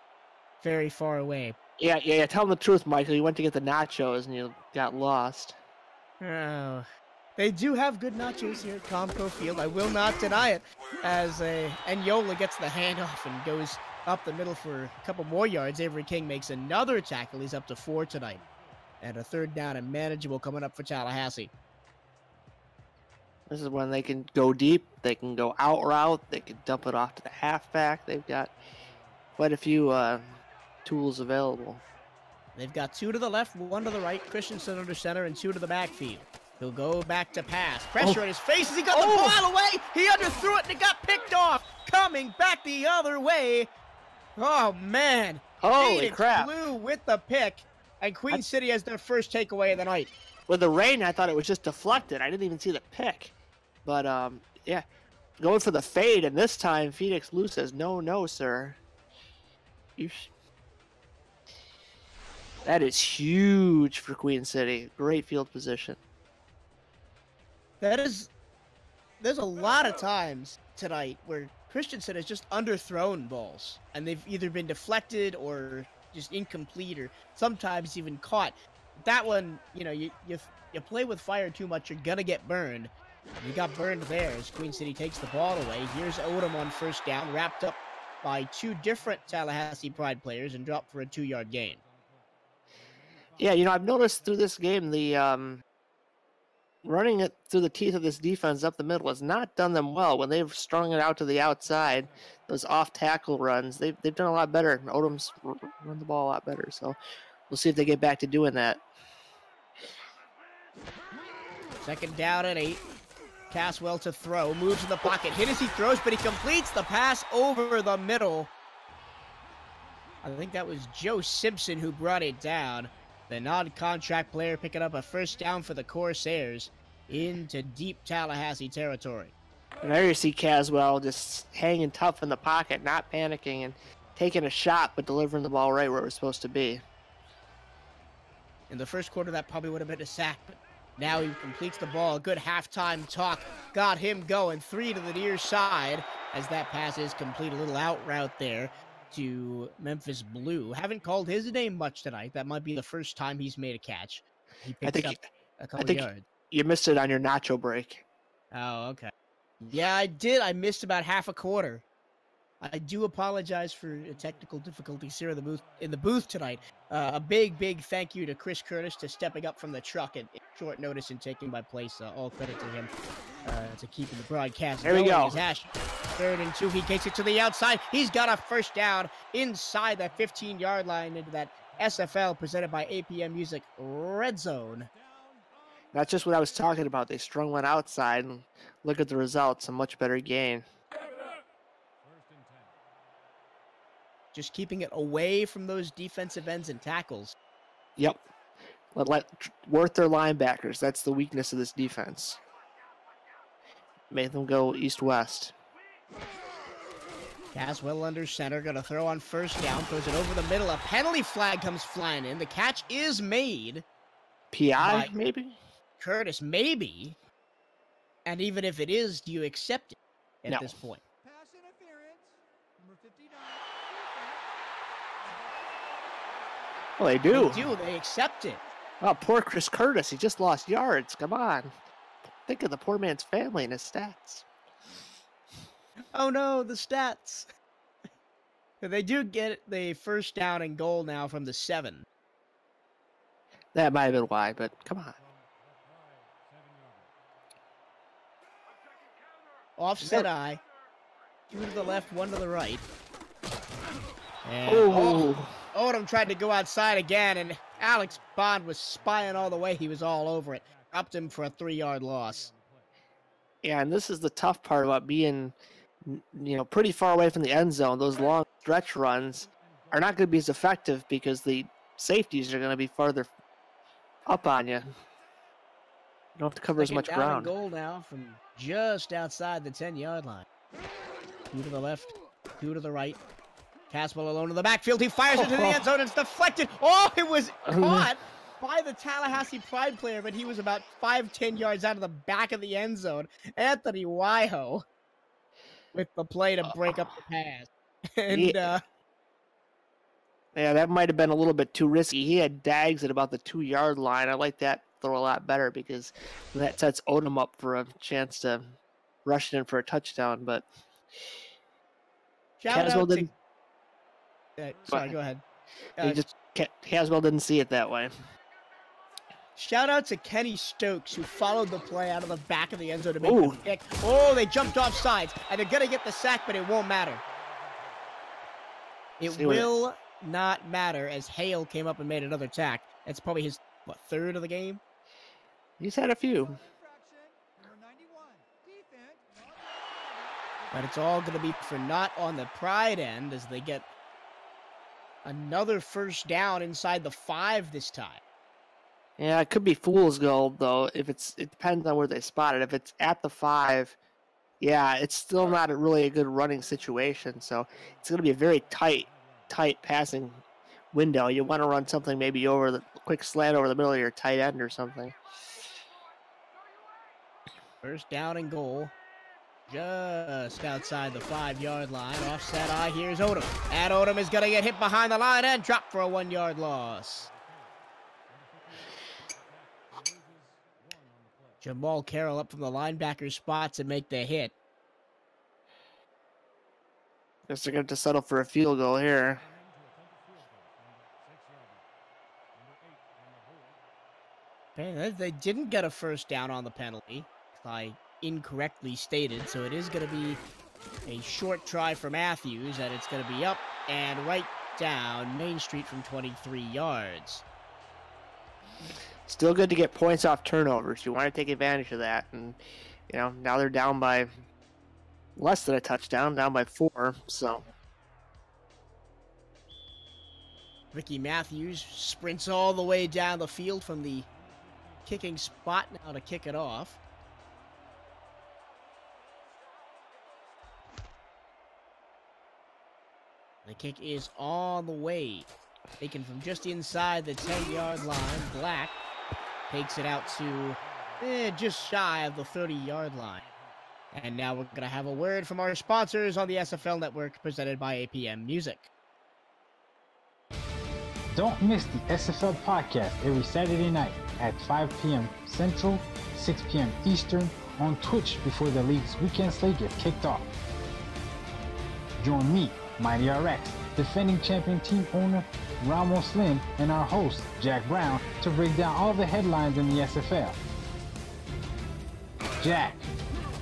very far away. Yeah. Tell them the truth, Michael. You went to get the nachos and you got lost. Oh, they do have good nachos here at Comco Field. I will not deny it. As Enyola gets the handoff and goes up the middle for a couple more yards, Avery King makes another tackle. He's up to 4 tonight. And a third down and manageable coming up for Tallahassee. This is when they can go deep, they can go out route, they can dump it off to the halfback. They've got quite a few tools available. They've got 2 to the left, 1 to the right, Christensen under center, and 2 to the backfield. He'll go back to pass. Pressure in his face as he got the ball away. He underthrew it and it got picked off. Coming back the other way. Oh, man. Holy Phoenix crap. Blue with the pick. And Queen City has their first takeaway of the night. With the rain, I thought it was just deflected. I didn't even see the pick. But, yeah. Going for the fade, and this time Phoenix Blue says, no, sir. That is huge for Queen City. Great field position. There's a lot of times tonight where Christensen has just underthrown balls, and they've either been deflected or just incomplete, or sometimes even caught. That one, you know, you play with fire too much, you're gonna get burned. You got burned there as Queen City takes the ball away. Here's Odom on first down, wrapped up by 2 different Tallahassee Pride players and dropped for a 2-yard gain. Yeah, you know, I've noticed through this game the running it through the teeth of this defense up the middle has not done them well. When they've strung it out to the outside, those off-tackle runs, they've done a lot better. Odom's run the ball a lot better, so we'll see if they get back to doing that. 2nd down and 8. Caswell to throw, moves in the pocket, hit as he throws, but he completes the pass over the middle. I think that was Joe Simpson who brought it down. The non-contract player picking up a first down for the Corsairs into deep Tallahassee territory. And there you see Caswell just hanging tough in the pocket, not panicking, and taking a shot, but delivering the ball right where it was supposed to be. In the first quarter, that probably would have been a sack, but now he completes the ball. A good halftime talk got him going. 3 to the near side as that pass is complete. A little out route there to Memphis Blue. Haven't called his name much tonight. That might be the first time he's made a catch. He picked up a couple yards. You missed it on your nacho break. Oh, okay. Yeah, I did. I missed about half a quarter. I do apologize for technical difficulties here in the booth tonight. A big thank you to Chris Curtis to stepping up from the truck at short notice and taking my place. All credit to him to keeping the broadcast going. There we go. 3rd and 2. He takes it to the outside. He's got a first down inside that 15-yard line into that SFL presented by APM Music Red Zone. That's just what I was talking about. They strung one outside, and look at the results. A much better gain. Just keeping it away from those defensive ends and tackles. Yep. Let worth their linebackers. That's the weakness of this defense. Make them go east-west. Caswell under center, going to throw on first down. Throws it over the middle. A penalty flag comes flying in. The catch is made. PI, maybe? Curtis, maybe. And even if it is, do you accept it at this point? Pass interference. Number 59. Well, they do. They do. They accept it. Oh, poor Chris Curtis. He just lost yards. Come on. Think of the poor man's family and his stats. Oh, no, the stats. They do get the first down and goal now from the 7. That might have been why, but come on. Offset eye. 2 to the left, 1 to the right. And Odom tried to go outside again, and Alex Bond was spying all the way. He was all over it. Upped him for a 3-yard loss. Yeah, and this is the tough part about being, pretty far away from the end zone. Those long stretch runs are not going to be as effective because the safeties are going to be farther up on you. You don't have to cover as much ground. Goal now from just outside the 10-yard line. 2 to the left, 2 to the right. Caswell alone in the backfield. He fires it to the end zone. It's deflected. Oh, it was caught by the Tallahassee Pride player, but he was about 5-10 yards out of the back of the end zone. Anthony Wyho with the play to break up the pass. And yeah, that might have been a little bit too risky. He had Dags at about the 2-yard line. I like that throw a lot better because that sets Odom up for a chance to rush it in for a touchdown. But Caswell didn't. Sorry, go ahead. Caswell didn't see it that way. Shout out to Kenny Stokes, who followed the play out of the back of the end zone to make Ooh. the pick. Oh, they jumped off sides, and they're going to get the sack, but it won't matter. It will not matter, as Hale came up and made another tack. That's probably his, third of the game? He's had a few. But it's all going to be for not on the Pride end, as they get another first down inside the 5 this time. Yeah, it could be fool's gold, though. It depends on where they spot it. If it's at the 5, yeah, it's still not really a good running situation. So it's going to be a very tight passing window. You want to run something maybe over the quick slant over the middle of your tight end or something. First down and goal. Just outside the 5-yard line. Offset eye. Here's Odom. And Odom is going to get hit behind the line and drop for a 1-yard loss. Jamal Carroll up from the linebacker spots and make the hit. Guess they're going to settle for a field goal here. Okay, they didn't get a first down on the penalty. I incorrectly stated, so it is going to be a short try for Matthews, and it's going to be up and right down Main Street from 23 yards. Still good to get points off turnovers. You want to take advantage of that, and now they're down by less than a touchdown, down by 4. So Ricky Matthews sprints all the way down the field from the kicking spot now to kick it off. The kick is on the way. Taken from just inside the 10-yard line. Black takes it out to just shy of the 30-yard line. And now we're going to have a word from our sponsors on the SFL Network, presented by APM Music. Don't miss the SFL podcast every Saturday night at 5 p.m. Central, 6 p.m. Eastern on Twitch before the league's weekend slate gets kicked off. Join me, Mighty RX, defending champion team owner Ramos Lynn, and our host, Jack Brown, to break down all the headlines in the SFL. Jack,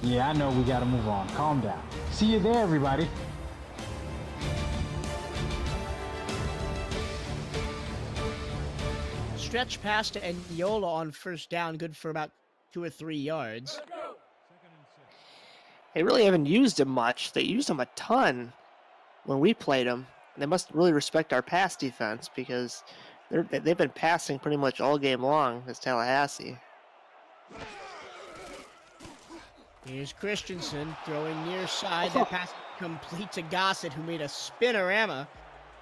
yeah, I know we gotta move on. Calm down. See you there, everybody. Stretch pass to Eniola on first down, good for about 2 or 3 yards. they really haven't used him much. They used him a ton when we played him. They must really respect our pass defense, because they've been passing pretty much all game long, this Tallahassee. Here's Christensen throwing near side. That pass complete to Gossett, who made a spinorama,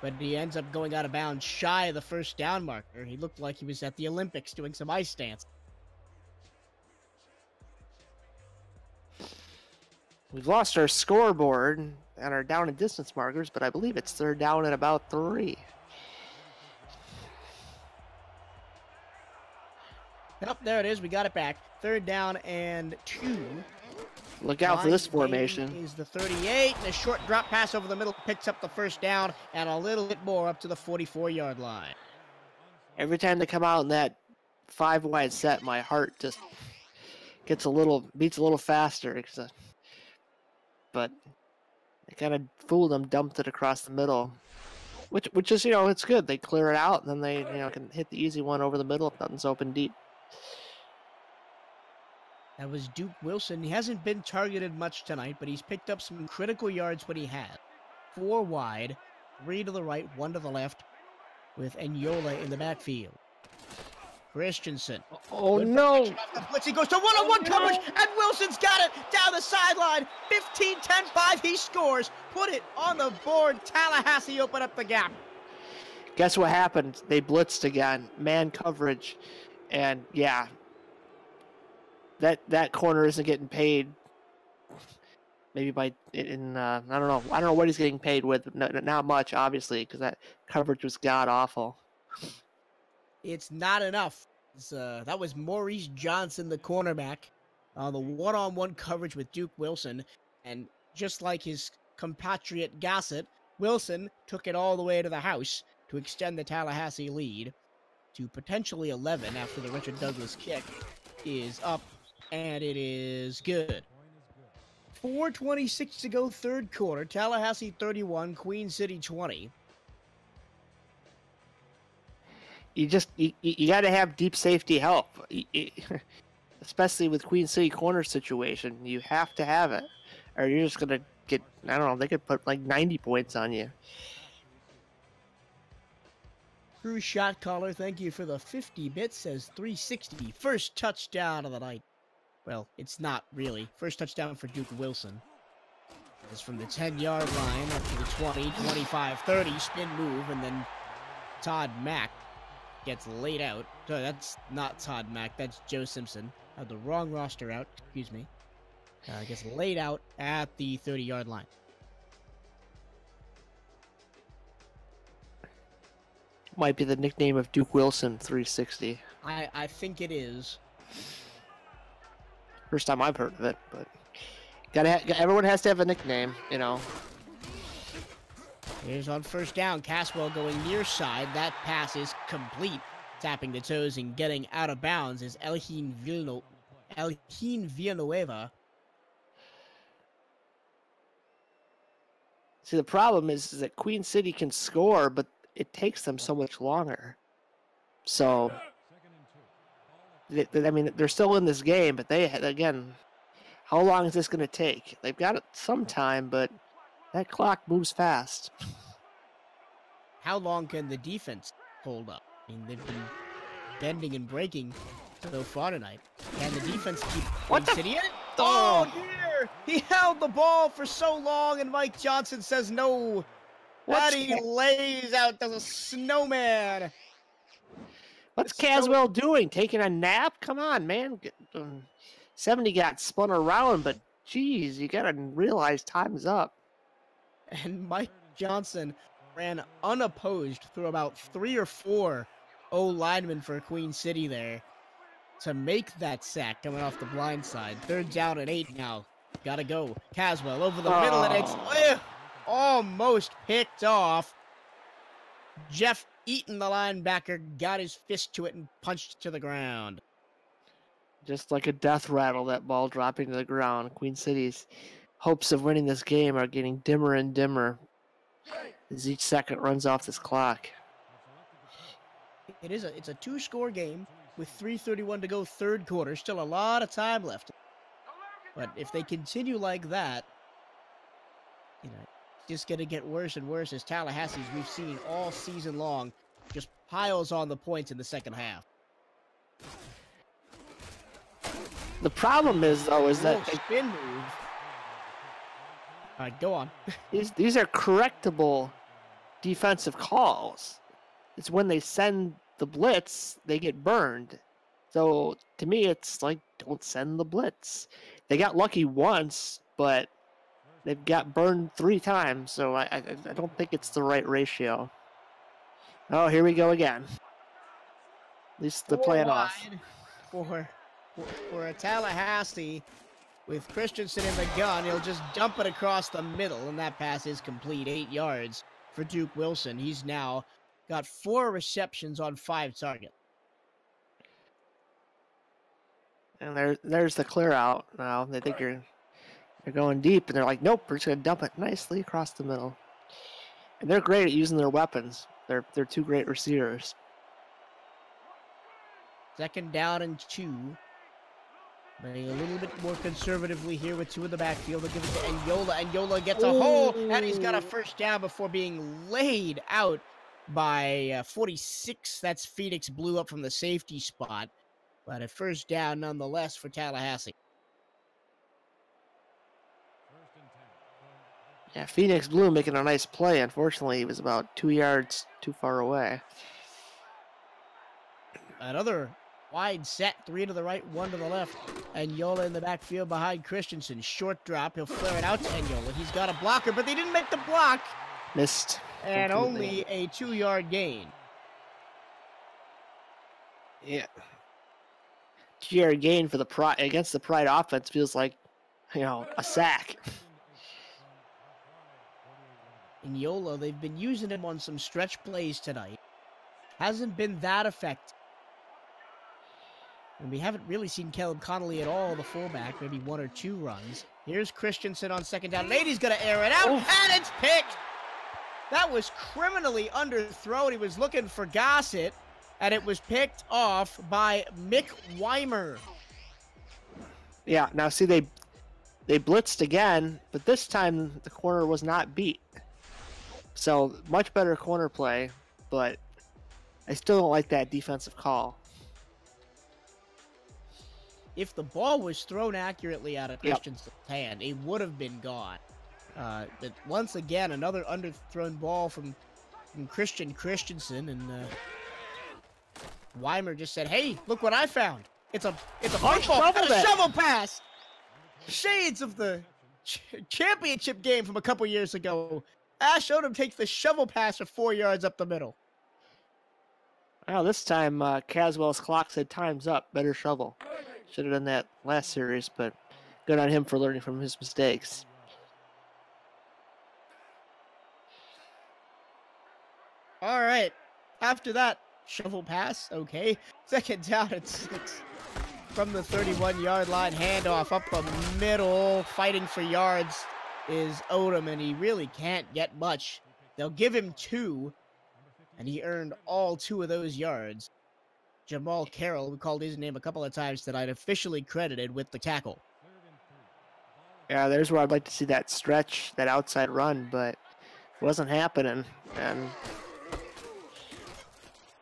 but he ends up going out of bounds shy of the first down marker. He looked like he was at the Olympics doing some ice dance. We've lost our scoreboard and our down and distance markers, but I believe it's third down at about 3. Yep, there it is. We got it back. Third down and 2. Look out for this formation. Is the 38, and a short drop pass over the middle picks up the first down, and a little bit more up to the 44-yard line. Every time they come out in that 5-wide set, my heart just beats a little faster. But they kind of fooled them, dumped it across the middle, which is, it's good. They clear it out, and then they, can hit the easy one over the middle if nothing's open deep. That was Duke Wilson. He hasn't been targeted much tonight, but he's picked up some critical yards when he has. 4 wide, 3 to the right, 1 to the left, with Eniola in the backfield. Christensen. Oh, no. Blitz. He goes to one-on-one coverage, and Wilson's got it down the sideline. 15-10-5, he scores. Put it on the board. Tallahassee open up the gap. Guess what happened? They blitzed again. Man coverage. And, yeah, that corner isn't getting paid. Maybe I don't know what he's getting paid with. Not much, obviously, because that coverage was god-awful. It's not enough. That was Maurice Johnson, the cornerback, on the one-on-one coverage with Duke Wilson. And just like his compatriot Gossett, Wilson took it all the way to the house to extend the Tallahassee lead. to potentially 11 after the Richard Douglas kick is up, and it is good. 4:26 to go, third quarter. Tallahassee 31, Queen City 20. You got to have deep safety help, especially with Queen City corner situation. You have to have it, or you're just gonna get, I don't know, they could put like 90 points on you. True Shot Caller, thank you for the 50 bits, says 360. First touchdown of the night. Well, it's not really. First touchdown for Duke Wilson. It's from the 10-yard line up to the 20, 25, 30, spin move, and then Todd Mack gets laid out. So that's not Todd Mack, that's Joe Simpson. I had the wrong roster out, excuse me. Gets laid out at the 30-yard line. Might be the nickname of Duke Wilson, 360. I think it is. First time I've heard of it, but everyone has to have a nickname, you know. Here's on first down. Caswell going near side. That pass is complete. Tapping the toes and getting out of bounds is Elgin Villanueva. See, the problem is that Queen City can score, but it takes them so much longer. So, I mean, they're still in this game, but again, how long is this going to take? They've got it some time, but that clock moves fast. How long can the defense hold up? I mean, they've been bending and breaking so far tonight. Can the defense keep Queen City in? Oh, dear! He held the ball for so long, and Mike Johnson says no. That he lays out as a snowman. What's Caswell doing? Taking a nap? Come on, man. 70 got spun around, but geez, you gotta realize time's up. And Mike Johnson ran unopposed through about 3 or 4 O-linemen for Queen City there to make that sack coming off the blind side. 3rd down and 8 now. Gotta go. Caswell over the middle, and it's almost picked off. Jeff Eaton, the linebacker, got his fist to it and punched to the ground. Just like a death rattle, that ball dropping to the ground. Queen City's hopes of winning this game are getting dimmer and dimmer as each second runs off this clock. It's a 2-score game with 3:31 to go, third quarter. Still a lot of time left. But if they continue like that, you know, it's just going to get worse and worse as Tallahassee's we've seen all season long just piles on the points in the second half. The problem is, though, is that spin move. All right, go on. these are correctable defensive calls. It's when they send the blitz, they get burned. So to me, it's like, don't send the blitz. They got lucky once, but they've got burned 3 times. So I don't think it's the right ratio. Oh, here we go again. At least they're playing off. For a Tallahassee with Christensen in the gun, he'll just dump it across the middle, and that pass is complete. 8 yards for Duke Wilson. He's now got 4 receptions on 5 targets. And there's the clear out now. They think they're going deep, and they're like, nope, we're just going to dump it nicely across the middle. And they're great at using their weapons. They're 2 great receivers. 2nd down and 2. Playing a little bit more conservatively here with 2 in the backfield. They'll give it to Enyola. Enyola gets a hole, and he's got a first down before being laid out by 46. That's Phoenix Blue up from the safety spot. But a first down nonetheless for Tallahassee. Yeah, Phoenix Blue making a nice play. Unfortunately, he was about 2 yards too far away. Another wide set, 3 to the right, 1 to the left. Enyola in the backfield behind Christensen. Short drop. He'll flare it out to Enyola. He's got a blocker, but they didn't make the block. Missed. And only a 2-yard gain. Yeah. 2-yard gain for the Pride against the Pride offense feels like, a sack. Enyola, they've been using him on some stretch plays tonight. hasn't been that effective. And we haven't really seen Caleb Connolly at all, the fullback, maybe 1 or 2 runs. Here's Christensen on second down. Lady's going to air it out, and it's picked. That was criminally underthrown. He was looking for Gossett, and it was picked off by Mick Weimer. Yeah, now see, they blitzed again, but this time the corner was not beat. So, much better corner play, but I still don't like that defensive call. If the ball was thrown accurately out of Christensen's hand, it would have been gone. But once again, another underthrown ball from Christensen, and Weimer just said, "Hey, look what I found! It's a football and a shovel pass." Shades of the championship game from a couple years ago. Ash Odom takes the shovel pass for 4 yards up the middle. Well, this time Caswell's clock said time's up. Better shovel. Should have done that last series, but good on him for learning from his mistakes. All right. After that shovel pass, okay. Second down and 6. From the 31-yard line, handoff up the middle. Fighting for yards is Odom, and he really can't get much. They'll give him 2, and he earned all 2 of those yards. Jamal Carroll, we called his name a couple of times tonight, officially credited with the tackle. Yeah, there's where I'd like to see that stretch, that outside run, but it wasn't happening. And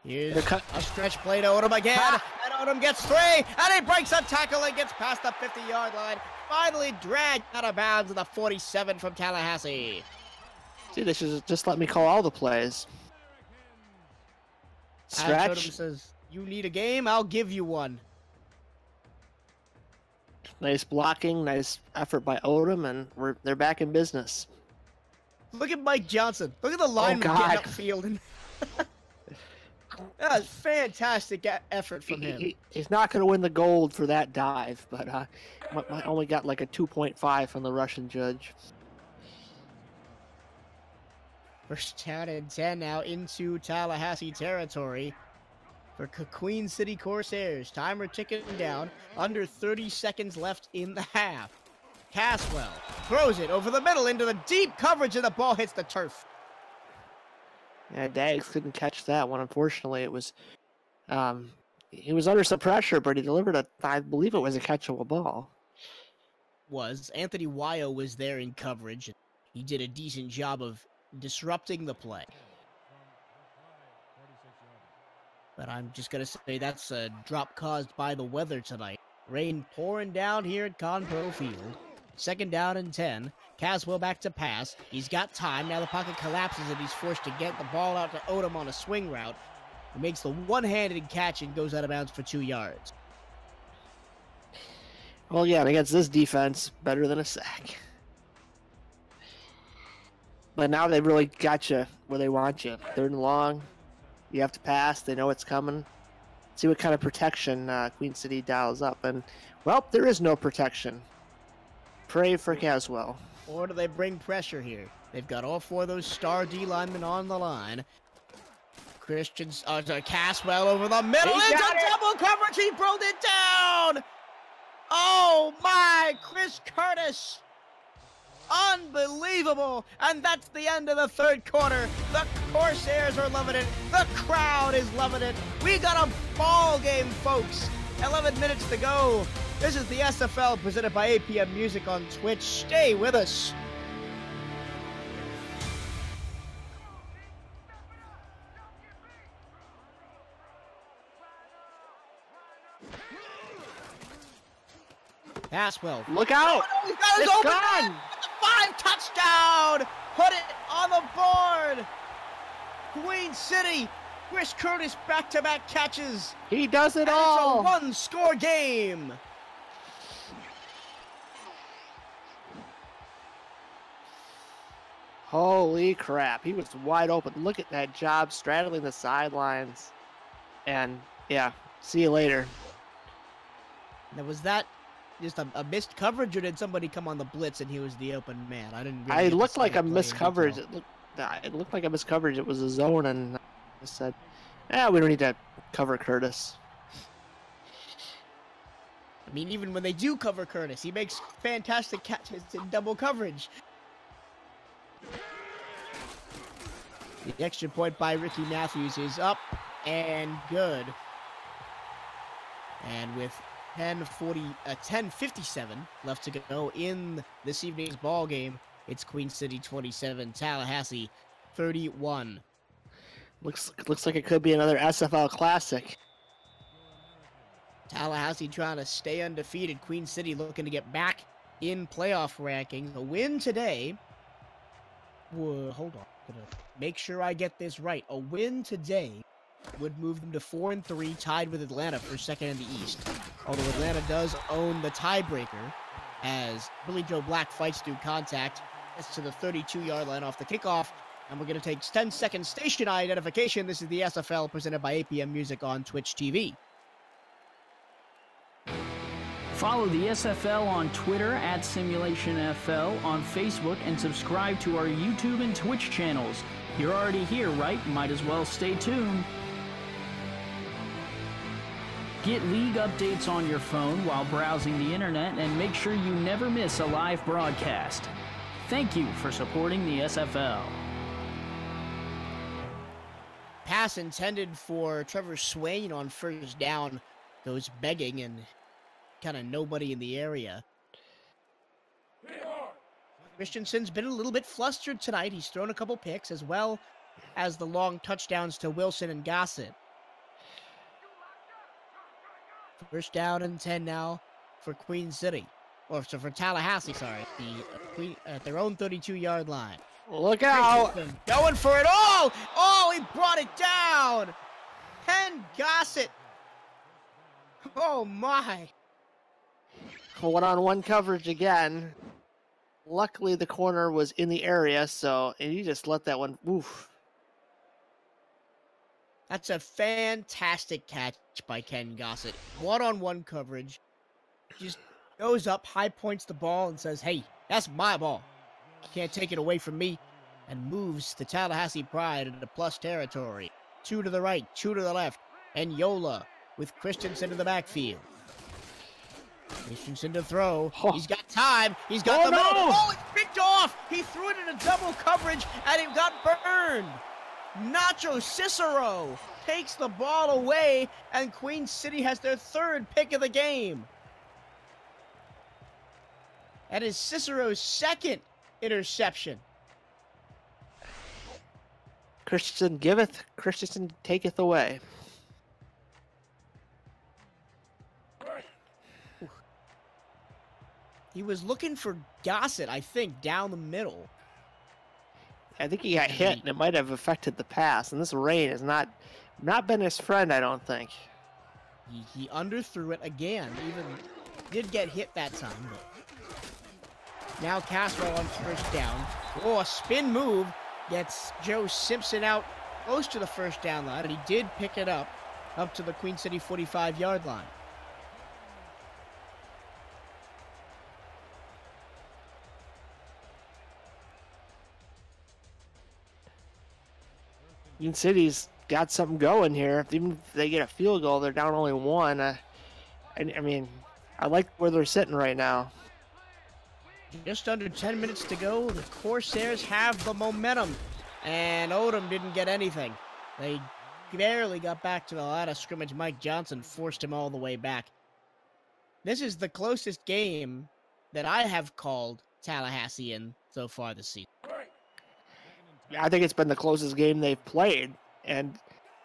here's a stretch play to Odom again, and Odom gets 3, and he breaks a tackle and gets past the 50-yard line. Finally dragged out of bounds at the 47 from Tallahassee. See, they should just let me call all the plays. Stretch. Odom says, "You need a game? I'll give you one." Nice blocking, nice effort by Odom, and they're back in business. Look at Mike Johnson. Look at the lineman getting upfield. And that was fantastic effort from him. He's not going to win the gold for that dive, but I only got like a 2.5 from the Russian judge. First down and 10 now into Tallahassee territory for Queen City Corsairs. Timer ticking down. Under 30 seconds left in the half. Caswell throws it over the middle into the deep coverage, and the ball hits the turf. Yeah, Daggs couldn't catch that one. Unfortunately, it was he was under some pressure, but he delivered I believe it was a catchable ball. Anthony Wyo was there in coverage. He did a decent job of disrupting the play. But I'm just going to say that's a drop caused by the weather tonight. Rain pouring down here at Conpro Field. Second down and 10. Caswell back to pass. He's got time. Now the pocket collapses and he's forced to get the ball out to Odom on a swing route. He makes the one-handed catch and goes out of bounds for 2 yards. Well, yeah, and against this defense, better than a sack. But now they really got you where they want you. 3rd and long. You have to pass. They know it's coming. See what kind of protection Queen City dials up. And, well, there is no protection. Pray for Caswell. Or do they bring pressure here? They've got all 4 of those star D linemen on the line. Caswell over the middle into double coverage. He broke it down. Oh, my. Chris Curtis. Unbelievable. And that's the end of the 3rd quarter. The Corsairs are loving it. The crowd is loving it. We got a ball game, folks. 11 minutes to go. This is the SFL presented by APM Music on Twitch. Stay with us. Caswell. Look out. Oh, he's got his open gone. 5 touchdown. Put it on the board. Queen City. Chris Curtis back-to-back catches. He does it And all. It's a one-score game. Holy crap. He was wide open. Look at that job straddling the sidelines. And, yeah, see you later. Now, was that just a missed coverage, or did somebody come on the blitz and he was the open man? I didn't really It get looked to like see a the play missed in coverage. detail. It looked like a missed coverage. It was a zone, and I said, We don't need to cover Curtis. I mean, even when they do cover Curtis, he makes fantastic catches in double coverage. The extra point by Ricky Matthews is up and good. And with 10:57 left to go in this evening's ball game, it's Queen City 27, Tallahassee 31. Looks like it could be another SFL Classic. Tallahassee trying to stay undefeated. Queen City looking to get back in playoff rankings. A win today. Whoa, hold on. Gonna make sure I get this right. A win today would move them to 4-3, tied with Atlanta for second in the East. Although Atlanta does own the tiebreaker, as Billy Joe Black fights through contact. Gets to the 32-yard line off the kickoff. And we're going to take 10-second station identification. This is the SFL presented by APM Music on Twitch TV. Follow the SFL on Twitter at SimulationFL, on Facebook, and subscribe to our YouTube and Twitch channels. You're already here, right? Might as well stay tuned. Get league updates on your phone while browsing the internet, and make sure you never miss a live broadcast. Thank you for supporting the SFL. Pass intended for Trevor Swain on first down goes begging, and kind of nobody in the area. Christensen's been a little bit flustered tonight. He's thrown a couple picks, as well as the long touchdowns to Wilson and Gossett. First down and 10 now for Queen City. Or so for Tallahassee, sorry. At their own 32-yard line. Look out! Going for it all! Oh, he brought it down! Ken Gossett. Oh, my. One-on-one coverage again. Luckily, the corner was in the area, and he just let that one. Oof. That's a fantastic catch by Ken Gossett. One-on-one coverage. Just goes up, high points the ball, and says, "Hey, that's my ball. You can't take it away from me." And moves the Tallahassee Pride into plus territory. 2 to the right, 2 to the left, and Yola with Christensen in the backfield. Christensen to throw. Oh. He's got time. He's got the middle. Oh, it's picked off. He threw it into double coverage, and it got burned. Nacho Cicero takes the ball away, and Queen City has their third pick of the game. That is Cicero's second interception. Christensen giveth, Christensen taketh away. He was looking for Gossett, I think, down the middle. I think he got hit, and it might have affected the pass. And this rain has not been his friend, I don't think. He underthrew it again. Even did get hit that time. But now Caswell on first down. Oh, a spin move gets Joe Simpson out close to the first down line, and he did pick it up to the Queen City 45-yard line. Queen City's got something going here. Even if they get a field goal, they're down only 1. I mean, I like where they're sitting right now. Just under 10 minutes to go. The Corsairs have the momentum, and Odom didn't get anything. They barely got back to the line of scrimmage. Mike Johnson forced him all the way back. This is the closest game that I have called Tallahassee in so far this season. I think it's been the closest game they've played, and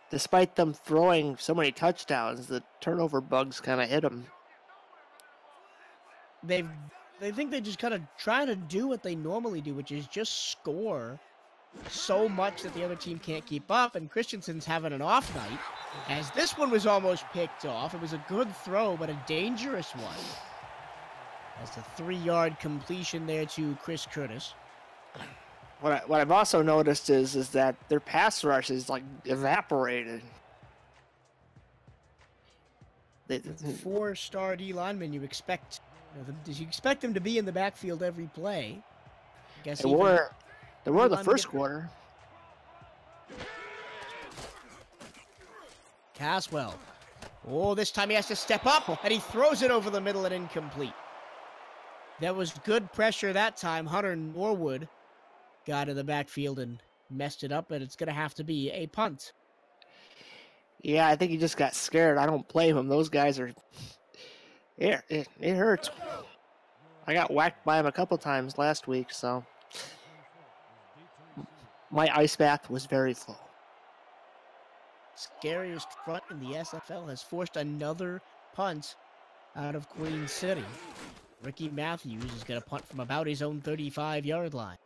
despite them throwing so many touchdowns, the turnover bugs kind of hit them. They think they just kind of try to do what they normally do, which is just score so much that the other team can't keep up, and Christensen's having an off night, as this one was almost picked off. It was a good throw, but a dangerous one. That's a 3-yard completion there to Chris Curtis. What I've also noticed is that their pass rush is like evaporated. The 4-star D lineman, you expect them to be in the backfield every play. I guess they were the first quarter. Caswell. Oh, this time he has to step up, and he throws it over the middle and incomplete. That was good pressure that time. Hunter Norwood got in the backfield and messed it up, and it's going to have to be a punt. Yeah, I think he just got scared. I don't blame him. Those guys are... It hurts. I got whacked by him a couple times last week, so... My ice bath was very full. Scariest front in the SFL has forced another punt out of Queen City. Ricky Matthews is going to punt from about his own 35-yard line.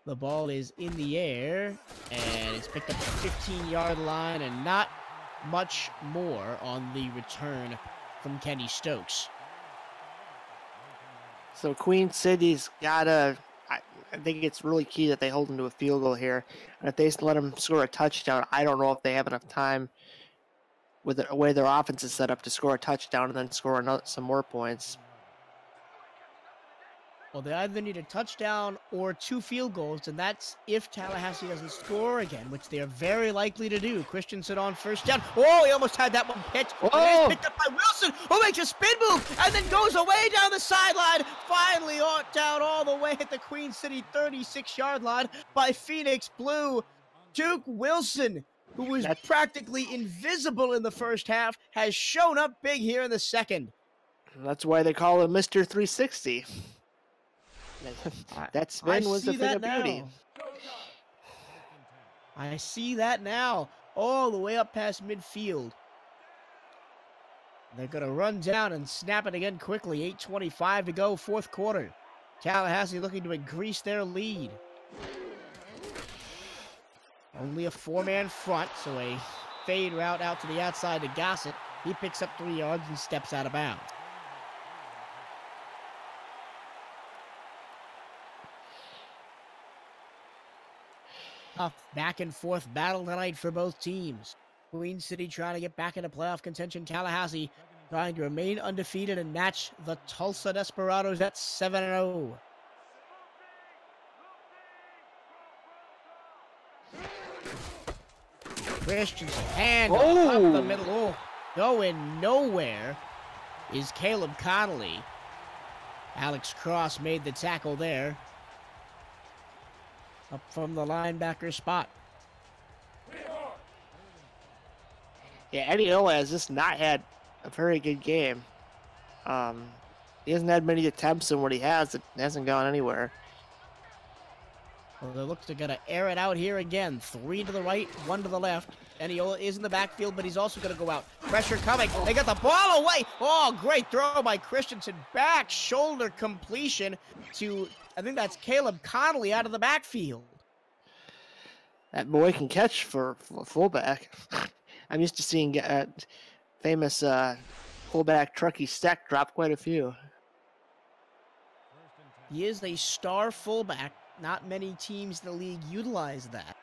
The ball is in the air, and it's picked up at the 15-yard line, and not much more on the return from Kenny Stokes. So Queen City's got to... I think it's really key that they hold them to a field goal here. And if they let them score a touchdown, I don't know if they have enough time with the way their offense is set up to score a touchdown and then score some more points. Well, they either need a touchdown or 2 field goals, and that's if Tallahassee doesn't score again, which they are very likely to do. Christensen on first down. Oh, he almost had that one picked. It is picked up by Wilson, who makes a spin move and then goes away down the sideline. Finally down all the way at the Queen City 36-yard line by Phoenix Blue. Duke Wilson, who was practically invisible in the first half, has shown up big here in the second. That's why they call him Mr. 360. That spin was a thing of beauty. I see that now. All the way up past midfield. They're going to run down and snap it again quickly. 8:25 to go, fourth quarter. Tallahassee looking to increase their lead. Only a 4-man front, so a fade route out to the outside to Gossett. He picks up 3 yards and steps out of bounds. Tough back and forth battle tonight for both teams. Queen City trying to get back into playoff contention. Tallahassee trying to remain undefeated and match the Tulsa Desperados at 7-0. Christian's hand up the middle. Oh, going nowhere is Caleb Connolly. Alex Cross made the tackle there. Up from the linebacker spot. Yeah, Eddie Ola has just not had a very good game. He hasn't had many attempts, and what he has, it hasn't gone anywhere. Well, they look to going to air it out here again. 3 to the right, 1 to the left. Eniola is in the backfield, but he's also going to go out. Pressure coming. They got the ball away. Oh, great throw by Christensen. Back shoulder completion to, I think that's Caleb Connolly out of the backfield. That boy can catch for fullback. I'm used to seeing famous fullback Truckee Steck drop quite a few. He is a star fullback. Not many teams in the league utilize that.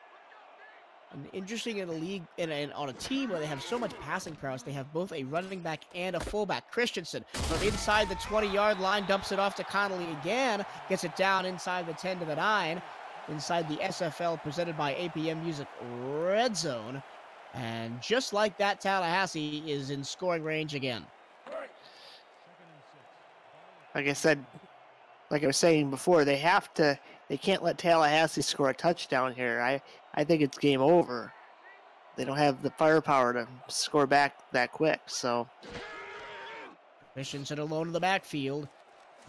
And interesting in a league, on a team where they have so much passing prowess, they have both a running back and a fullback. Christensen from inside the 20-yard line dumps it off to Connolly again, gets it down inside the 10 to the 9, inside the SFL presented by APM Music Red Zone. And just like that, Tallahassee is in scoring range again. Like I said, like I was saying before, they can't let Tallahassee score a touchdown here. I think it's game over. They don't have the firepower to score back that quick, so. Christensen alone in the backfield.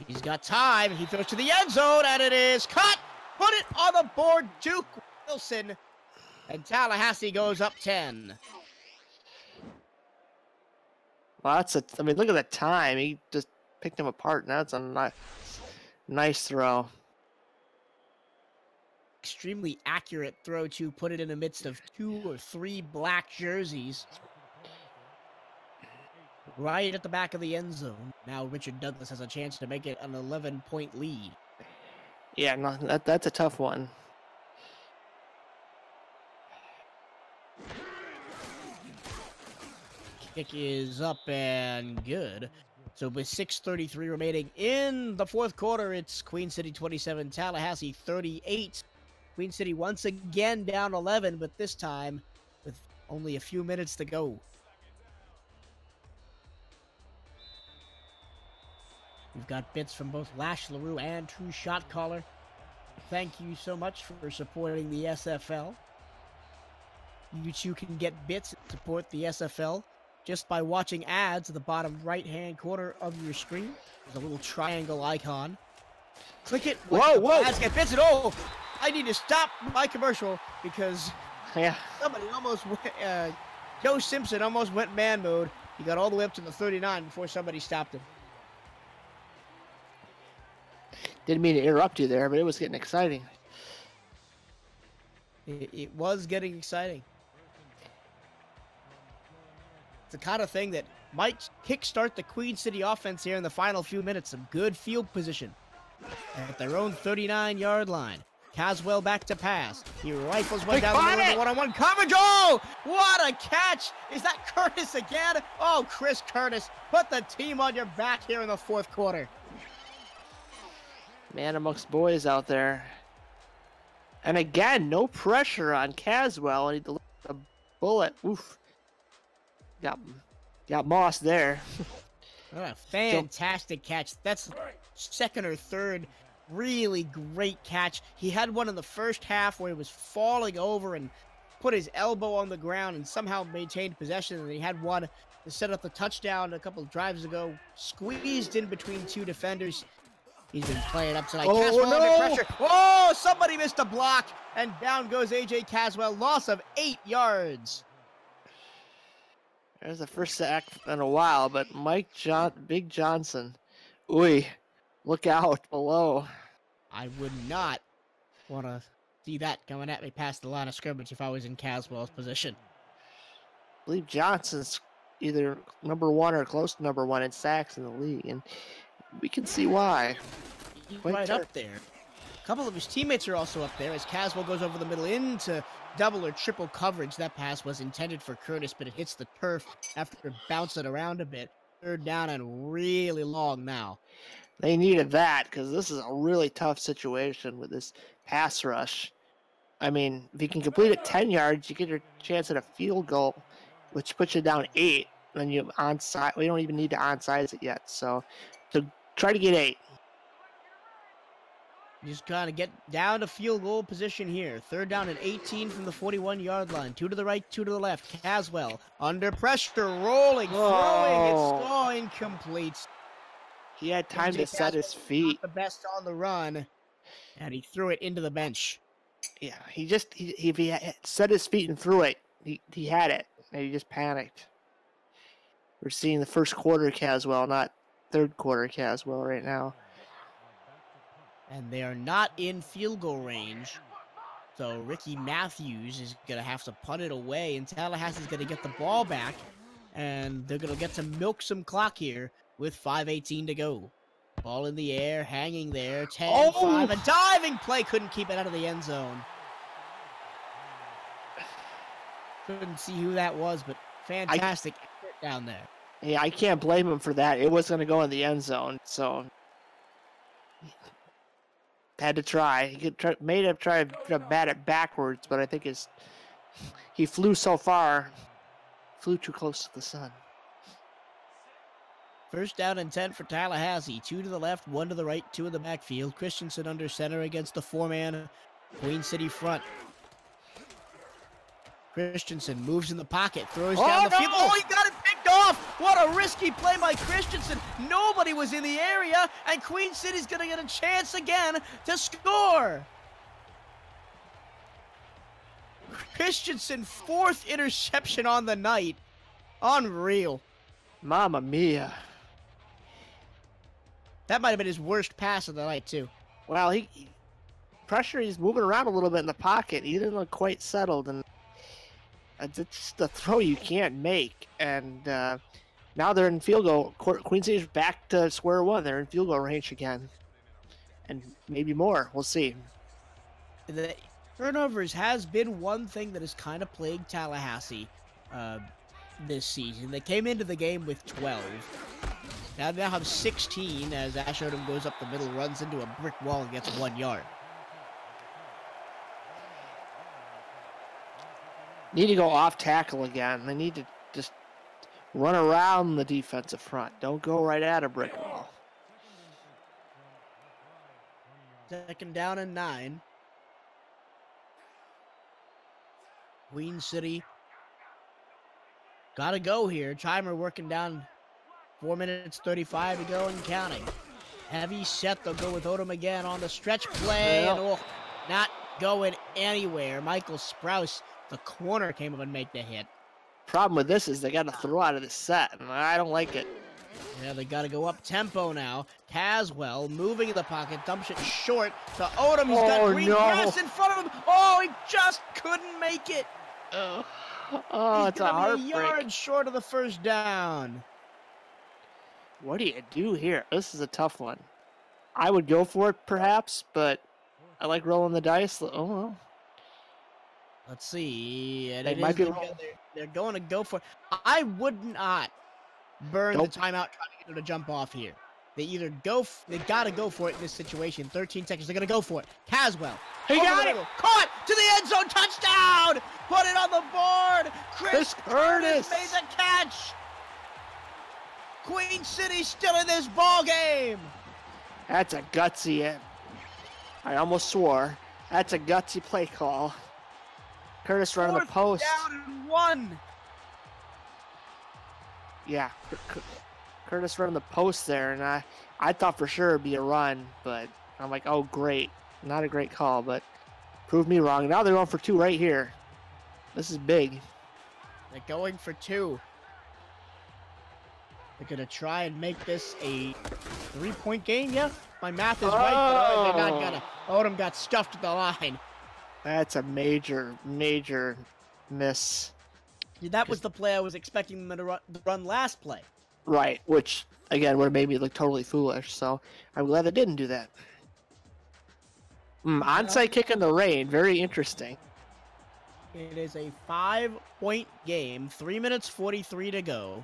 He's got time. He throws to the end zone, and it is caught. Put it on the board, Duke Wilson. And Tallahassee goes up 10. Well, I mean, look at the time. He just picked him apart, and that's a nice throw. Extremely accurate throw to put it in the midst of 2 or 3 black jerseys. Right at the back of the end zone. Now Richard Douglas has a chance to make it an 11-point lead. Yeah, no, that's a tough one. Kick is up and good. So with 6:33 remaining in the fourth quarter, it's Queen City 27, Tallahassee 38. Queen City once again down 11, but this time with only a few minutes to go. We've got bits from both Lash LaRue and True Shot Caller. Thank you so much for supporting the SFL. You too can get bits and support the SFL just by watching ads at the bottom right-hand corner of your screen. There's a little triangle icon. Click it. Whoa! Ads get bits and I need to stop my commercial because somebody almost went, Joe Simpson almost went man mode. He got all the way up to the 39 before somebody stopped him. Didn't mean to interrupt you there, but it was getting exciting. It was getting exciting. It's the kind of thing that might kickstart the Queen City offense here in the final few minutes. Some good field position at their own 39-yard line. Caswell back to pass. He rifles one down the middle of the one-on-one coverage. Oh, what a catch! Is that Curtis again? Oh, Chris Curtis, put the team on your back here in the fourth quarter. Man amongst boys out there. And again, no pressure on Caswell, and he delivered a bullet. Oof. Got Moss there. What a fantastic catch. That's second or third really great catch. He had one in the first half where he was falling over and put his elbow on the ground and somehow maintained possession. And he had one to set up the touchdown a couple of drives ago, squeezed in between two defenders. He's been playing up tonight. Caswell under pressure. Oh, somebody missed a block, and down goes A.J. Caswell. Loss of 8 yards. There's the first sack in a while, but Big Johnson, look out below. I would not want to see that coming at me past the line of scrimmage if I was in Caswell's position. I believe Johnson's either number one or close to number one in sacks in the league, and we can see why. He's right up there. A couple of his teammates are also up there as Caswell goes over the middle into double or triple coverage. That pass was intended for Curtis, but it hits the turf after bouncing around a bit. Third down and really long now. They needed that because this is a really tough situation with this pass rush. I mean, if you can complete it 10 yards, you get your chance at a field goal, which puts you down 8. Then you onside. We don't even need to onside it yet. So try to get 8. You just gotta get down to field goal position here. Third down and 18 from the 41-yard line. 2 to the right, 2 to the left. Caswell under pressure, rolling, throwing. It's all incomplete. He had time to set his feet. The best on the run, and he threw it into the bench. Yeah, if he had set his feet and threw it, he had it, and he just panicked. We're seeing the first quarter Caswell, not third quarter Caswell right now. And they are not in field goal range. So Ricky Matthews is going to have to punt it away, and Tallahassee's going to get the ball back, and they're going to get to milk some clock here with 5:18 to go. Ball in the air, hanging there, 10-5. A diving play, couldn't keep it out of the end zone. Couldn't see who that was, but fantastic effort down there. Yeah, I can't blame him for that. It was going to go in the end zone, so had to try. He may have tried to bat it backwards, but I think he flew so far, flew too close to the sun. First down and 10 for Tallahassee. 2 to the left, 1 to the right, 2 in the backfield. Christensen under center against the 4-man Queen City front. Christensen moves in the pocket, throws down the field. Oh, he got it picked off! What a risky play by Christensen. Nobody was in the area, and Queen City's going to get a chance again to score. Christensen, 4th interception on the night. Unreal. Mamma mia. That might have been his worst pass of the night, too. Well, he's moving around a little bit in the pocket. He didn't look quite settled, and it's just a throw you can't make. And now they're in field goal. Queen City's back to square one. They're in field goal range again. And maybe more. We'll see. The turnovers has been one thing that has kind of plagued Tallahassee this season. They came into the game with 12. Now they have 16 as Ash Odom goes up the middle, runs into a brick wall and gets 1 yard. Need to go off tackle again. They need to just run around the defensive front. Don't go right at a brick wall. Second down and 9. Queen City. Gotta go here. Timer working down. 4 minutes 35 to go and counting. Heavy set. They'll go with Odom again on the stretch play. Yep. And not going anywhere. Michael Sprouse, the corner, came up and made the hit. Problem with this is they got to throw out of the set, and I don't like it. Yeah, they got to go up tempo now. Caswell moving in the pocket, dumps it short to Odom. He's got green grass in front of him. Oh, he just couldn't make it. Oh, He's it's a gonna be heartbreak. a yard short of the first down. What do you do here? This is a tough one. I would go for it, perhaps, but I like rolling the dice. Oh, well. Let's see. And They it might is be the- wrong. they're going to go for it. I would not burn Nope. the timeout trying to get him to jump off here. They either go, they got to go for it in this situation. 13 seconds. They're going to go for it. Caswell. He over got the it! middle, caught to the end zone. Touchdown. Put it on the board. Chris Curtis Curtis. made the catch. Queen City still in this ball game. That's a gutsy. I almost swore. That's a gutsy play call. Curtis running the Fourth post. down and 1. Yeah, Curtis running the post there, and I thought for sure it'd be a run, but I'm like, oh great, not a great call, but proved me wrong. Now they're going for 2 right here. This is big. They're going for 2. They're going to try and make this a 3-point game, yeah? My math is right, but they're not gonna. Odom got stuffed at the line. That's a major miss. That was the play I was expecting them to run last play. Right, which again would have made me look totally foolish. So I'm glad they didn't do that. Onside kick in the rain, very interesting. It is a 5-point game. 3 minutes 43 to go.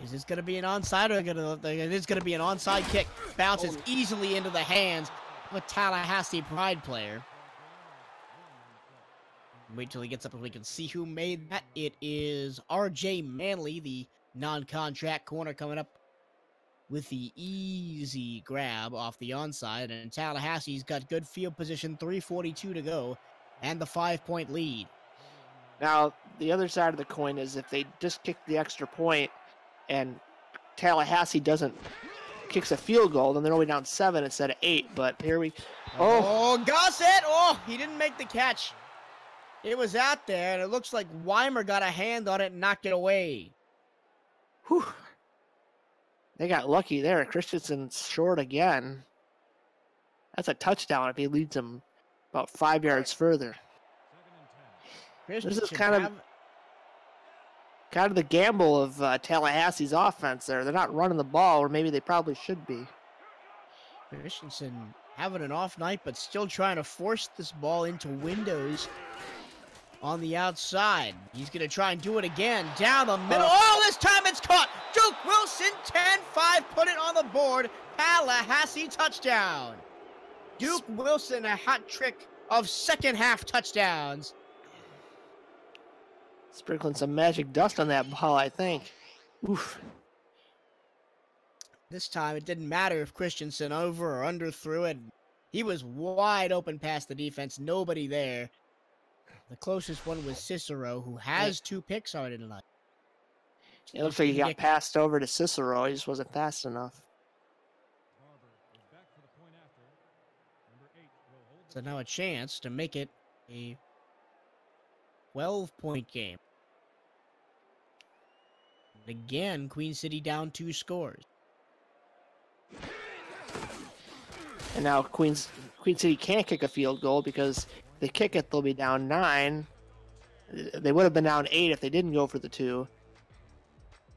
Is this going to be an onside or it is going to be an onside kick? Bounces easily into the hands of a Tallahassee Pride player. Wait till he gets up and we can see who made that. It is R.J. Manley, the non-contract corner, coming up with the easy grab off the onside. And Tallahassee's got good field position, 3:42 to go, and the 5-point lead. Now, the other side of the coin is if they just kick the extra point and Tallahassee kicks a field goal, then they're only down 7 instead of 8. But here we... Oh, Gossett! Oh, he didn't make the catch. It was out there, and it looks like Weimer got a hand on it and knocked it away. Whew. They got lucky there. Christensen's short again. That's a touchdown if he leads them about 5 yards further. This is kind of the gamble of Tallahassee's offense there. They're not running the ball, or maybe they probably should be. Christensen having an off night, but still trying to force this ball into windows on the outside. He's going to try and do it again. Down the middle. Oh, this time it's caught. Duke Wilson, 10-5, put it on the board. Tallahassee touchdown. Duke Wilson, a hot trick of second half touchdowns. Sprinkling some magic dust on that ball, I think. Oof. This time it didn't matter if Christensen over or underthrew it. He was wide open past the defense. Nobody there. The closest one was Cicero, who has 2 picks already tonight. It looks like he got passed over to Cicero. He just wasn't fast enough. So now a chance to make it a 12-point game. And again, Queen City down 2 scores. And now Queen City can't kick a field goal because if they kick it, they'll be down 9. They would have been down 8 if they didn't go for the 2.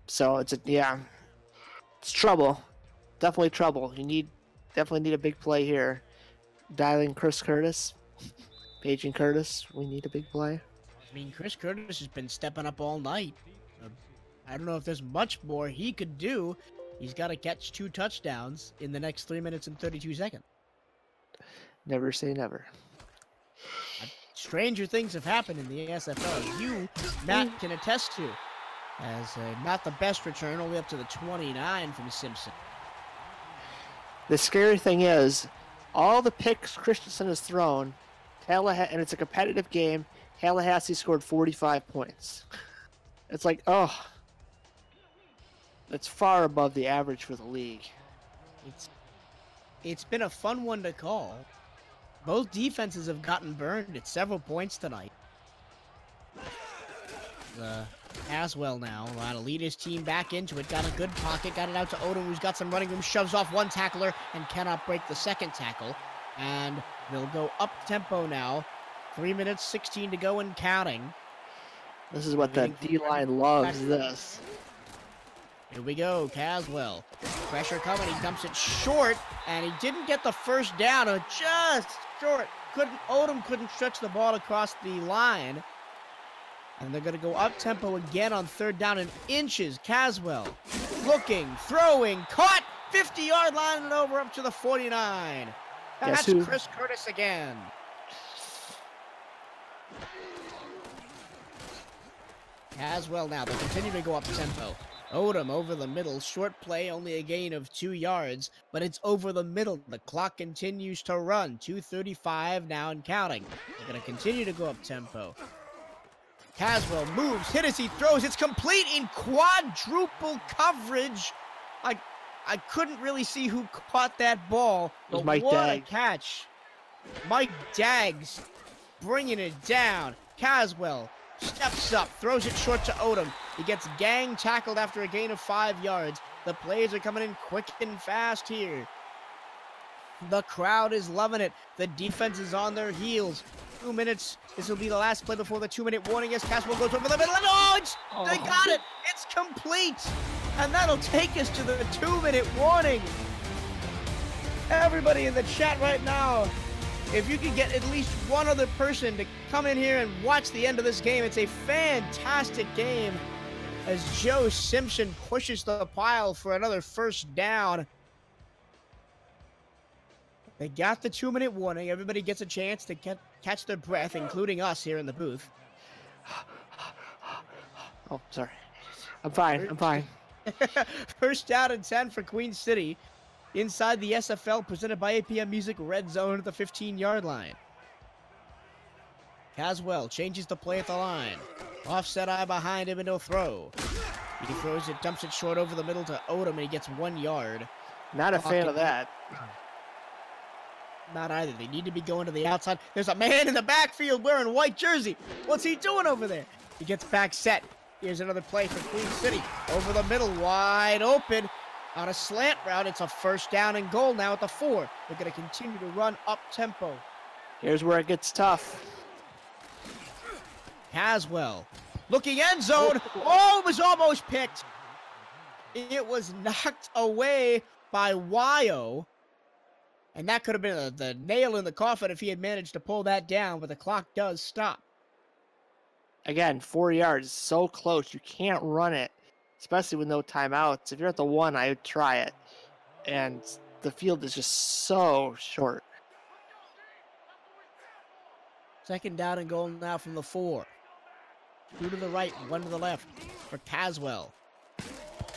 So it's trouble. Definitely trouble. Definitely need a big play here. Dialing Chris Curtis, paging Curtis. We need a big play. I mean, Chris Curtis has been stepping up all night. I don't know if there's much more he could do. He's got to catch 2 touchdowns in the next 3 minutes and 32 seconds. Never say never. Stranger things have happened in the SFL. You, Matt, can attest to. As not the best return, only up to the 29 from Simpson. The scary thing is, all the picks Christensen has thrown, and it's a competitive game, Tallahassee scored 45 points. It's like, oh, that's far above the average for the league. It's been a fun one to call. Both defenses have gotten burned at several points tonight. Aswell now, trying to lead his team back into it. Got a good pocket, got it out to Odom, who's got some running room, shoves off one tackler and cannot break the second tackle. And they'll go up tempo now. 3 minutes, 16 to go and counting. This is what the D-line loves, this. Here we go, Caswell. Pressure coming, he dumps it short, and he didn't get the first down, just short. Odom couldn't stretch the ball across the line. And they're going to go up-tempo again on third down in inches. Caswell looking, throwing, caught, 50-yard line and over up to the 49. That's Chris Curtis again. Caswell now, they continue to go up-tempo. Odom over the middle, short play, only a gain of 2 yards, but it's over the middle. The clock continues to run, 2:35 now and counting. They're going to continue to go up-tempo. Caswell moves, hit as he throws. It's complete in quadruple coverage. I couldn't really see who caught that ball, but what a catch. Mike Daggs bringing it down. Caswell steps up, throws it short to Odom. He gets gang tackled after a gain of 5 yards. The plays are coming in quick and fast here. The crowd is loving it. The defense is on their heels. 2 minutes. This will be the last play before the 2-minute warning as Caswell goes over the middle. And they got it. It's complete. And that'll take us to the 2-minute warning. Everybody in the chat right now, if you could get at least one other person to come in here and watch the end of this game, it's a fantastic game as Joe Simpson pushes the pile for another first down. They got the 2-minute warning. Everybody gets a chance to catch their breath, including us here in the booth. Oh, sorry. I'm fine. First down and 10 for Queen City. Inside the SFL, presented by APM Music, red zone at the 15-yard line. Caswell changes the play at the line. Offset eye behind him and he'll throw. He throws it, dumps it short over the middle to Odom, and he gets 1 yard. Not a fan of that. Not either. They need to be going to the outside. There's a man in the backfield wearing a white jersey. What's he doing over there? He gets back set. Here's another play for Queen City. Over the middle, wide open. On a slant route, it's a first down and goal now at the 4. They're going to continue to run up-tempo. Here's where it gets tough. Caswell looking end zone. Oh, it was almost picked. It was knocked away by Wyo. And that could have been the nail in the coffin if he had managed to pull that down, but the clock does stop. Again, 4 yards, so close. You can't run it, especially with no timeouts. If you're at the 1, I would try it. And the field is just so short. Second down and goal now from the 4. 2 to the right, 1 to the left for Caswell.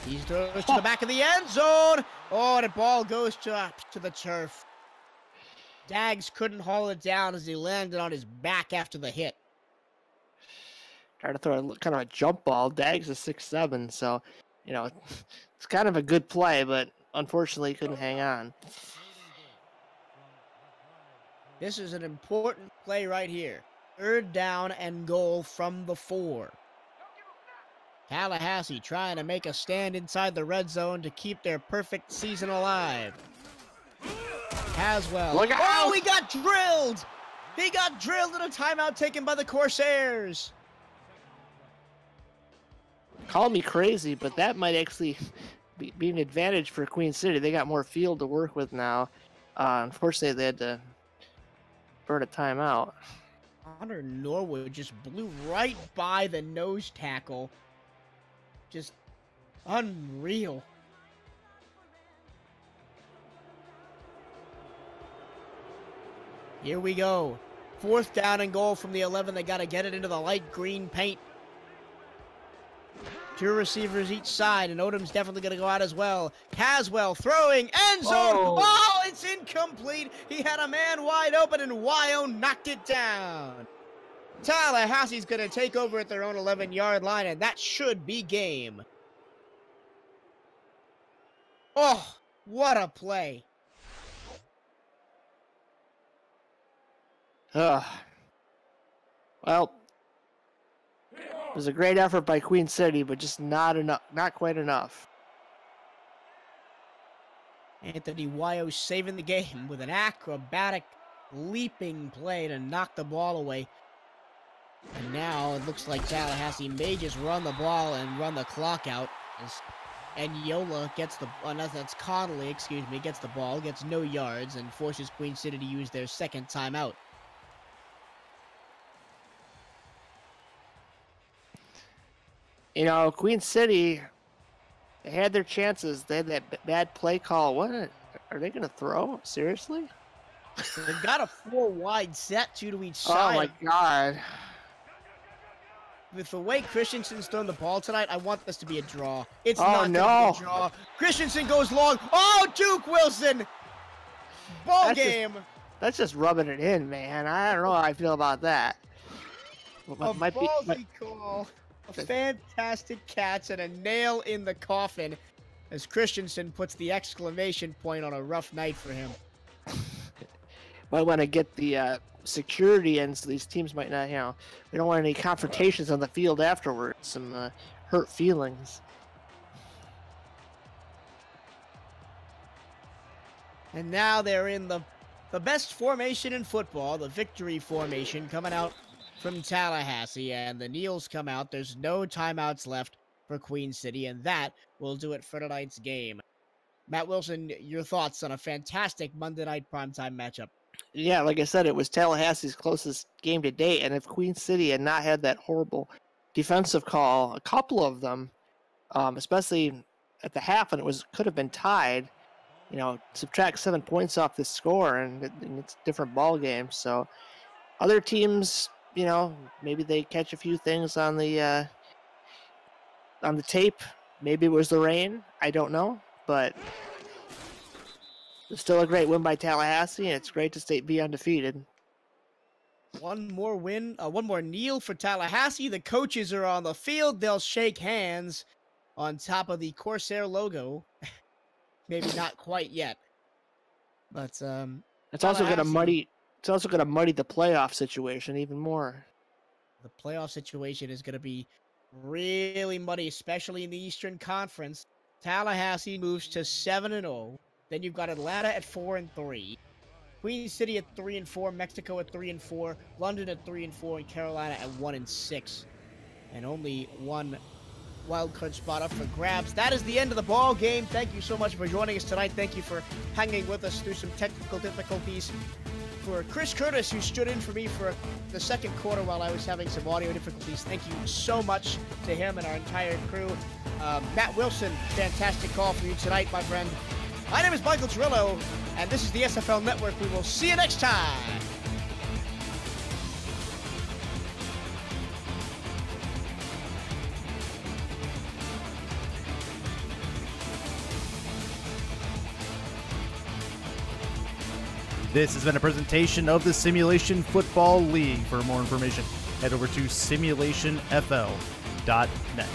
He throws to the back of the end zone. Oh, and the ball goes to the turf. Daggs couldn't haul it down as he landed on his back after the hit. Tried to throw kind of a jump ball. Daggs is 6'7", so, it's kind of a good play, but unfortunately he couldn't hang on. This is an important play right here. Third down and goal from the 4. Tallahassee trying to make a stand inside the red zone to keep their perfect season alive. Caswell. Look out! Oh, he got drilled! He got drilled in a timeout taken by the Corsairs. Call me crazy, but that might actually be an advantage for Queen City. They got more field to work with now. Unfortunately, they had to burn a timeout. Connor Norwood just blew right by the nose tackle. Just unreal. Here we go. 4th down and goal from the 11. They got to get it into the light green paint. 2 receivers each side, and Odom's definitely going to go out as well. Caswell throwing, end zone. Oh, it's incomplete. He had a man wide open, and Wyo knocked it down. Tallahassee's going to take over at their own 11-yard line, and that should be game. Oh, what a play. Well, it was a great effort by Queen City, but just not enough, not quite enough. Anthony Wyo saving the game with an acrobatic leaping play to knock the ball away. And now it looks like Tallahassee may just run the ball and run the clock out. And Yola gets the, that's Connolly, excuse me, gets the ball, gets no yards, and forces Queen City to use their second timeout. You know, Queen City, they had their chances. They had that bad play call. What are they going to throw? Seriously? They've got a 4-wide set, 2 to each side. Oh, my God. With the way Christensen's thrown the ball tonight, I want this to be a draw. It's not going to be a draw. Christensen goes long. Oh, Duke Wilson! Ball game. That's just rubbing it in, man. I don't know how I feel about that. Ballsy call. A fantastic catch and a nail in the coffin as Christensen puts the exclamation point on a rough night for him. Might want to get the security in so these teams might not, we don't want any confrontations on the field afterwards, some hurt feelings. And now they're in the best formation in football, the victory formation, coming out from Tallahassee, and the kneels come out. There's no timeouts left for Queen City, and that will do it for tonight's game. Matt Wilson, your thoughts on a fantastic Monday night primetime matchup? Yeah, like I said, it was Tallahassee's closest game to date, and if Queen City had not had that horrible defensive call, a couple of them, especially at the half, and could have been tied, subtract 7 points off the score, and it's a different ball game. So other teams, maybe they catch a few things on the tape. Maybe it was the rain. I don't know, but it's still a great win by Tallahassee, and it's great to be undefeated. One more win, one more kneel for Tallahassee. The coaches are on the field. They'll shake hands on top of the Corsair logo. Maybe not quite yet, but it's also going to muddy. It's also going to muddy the playoff situation even more. The playoff situation is going to be really muddy, especially in the Eastern Conference. Tallahassee moves to 7-0. Then you've got Atlanta at 4-3, Queen City at 3-4, Mexico at 3-4, London at 3-4, and Carolina at 1-6. And only one wild card spot up for grabs. That is the end of the ball game. Thank you so much for joining us tonight. Thank you for hanging with us through some technical difficulties. For Chris Curtis, who stood in for me for the second quarter while I was having some audio difficulties, thank you so much to him and our entire crew. Matt Wilson, fantastic call for you tonight, my friend. My name is Michael Trillo, and this is the SFL Network. We will see you next time. This has been a presentation of the Simulation Football League. For more information, head over to simulationfl.net.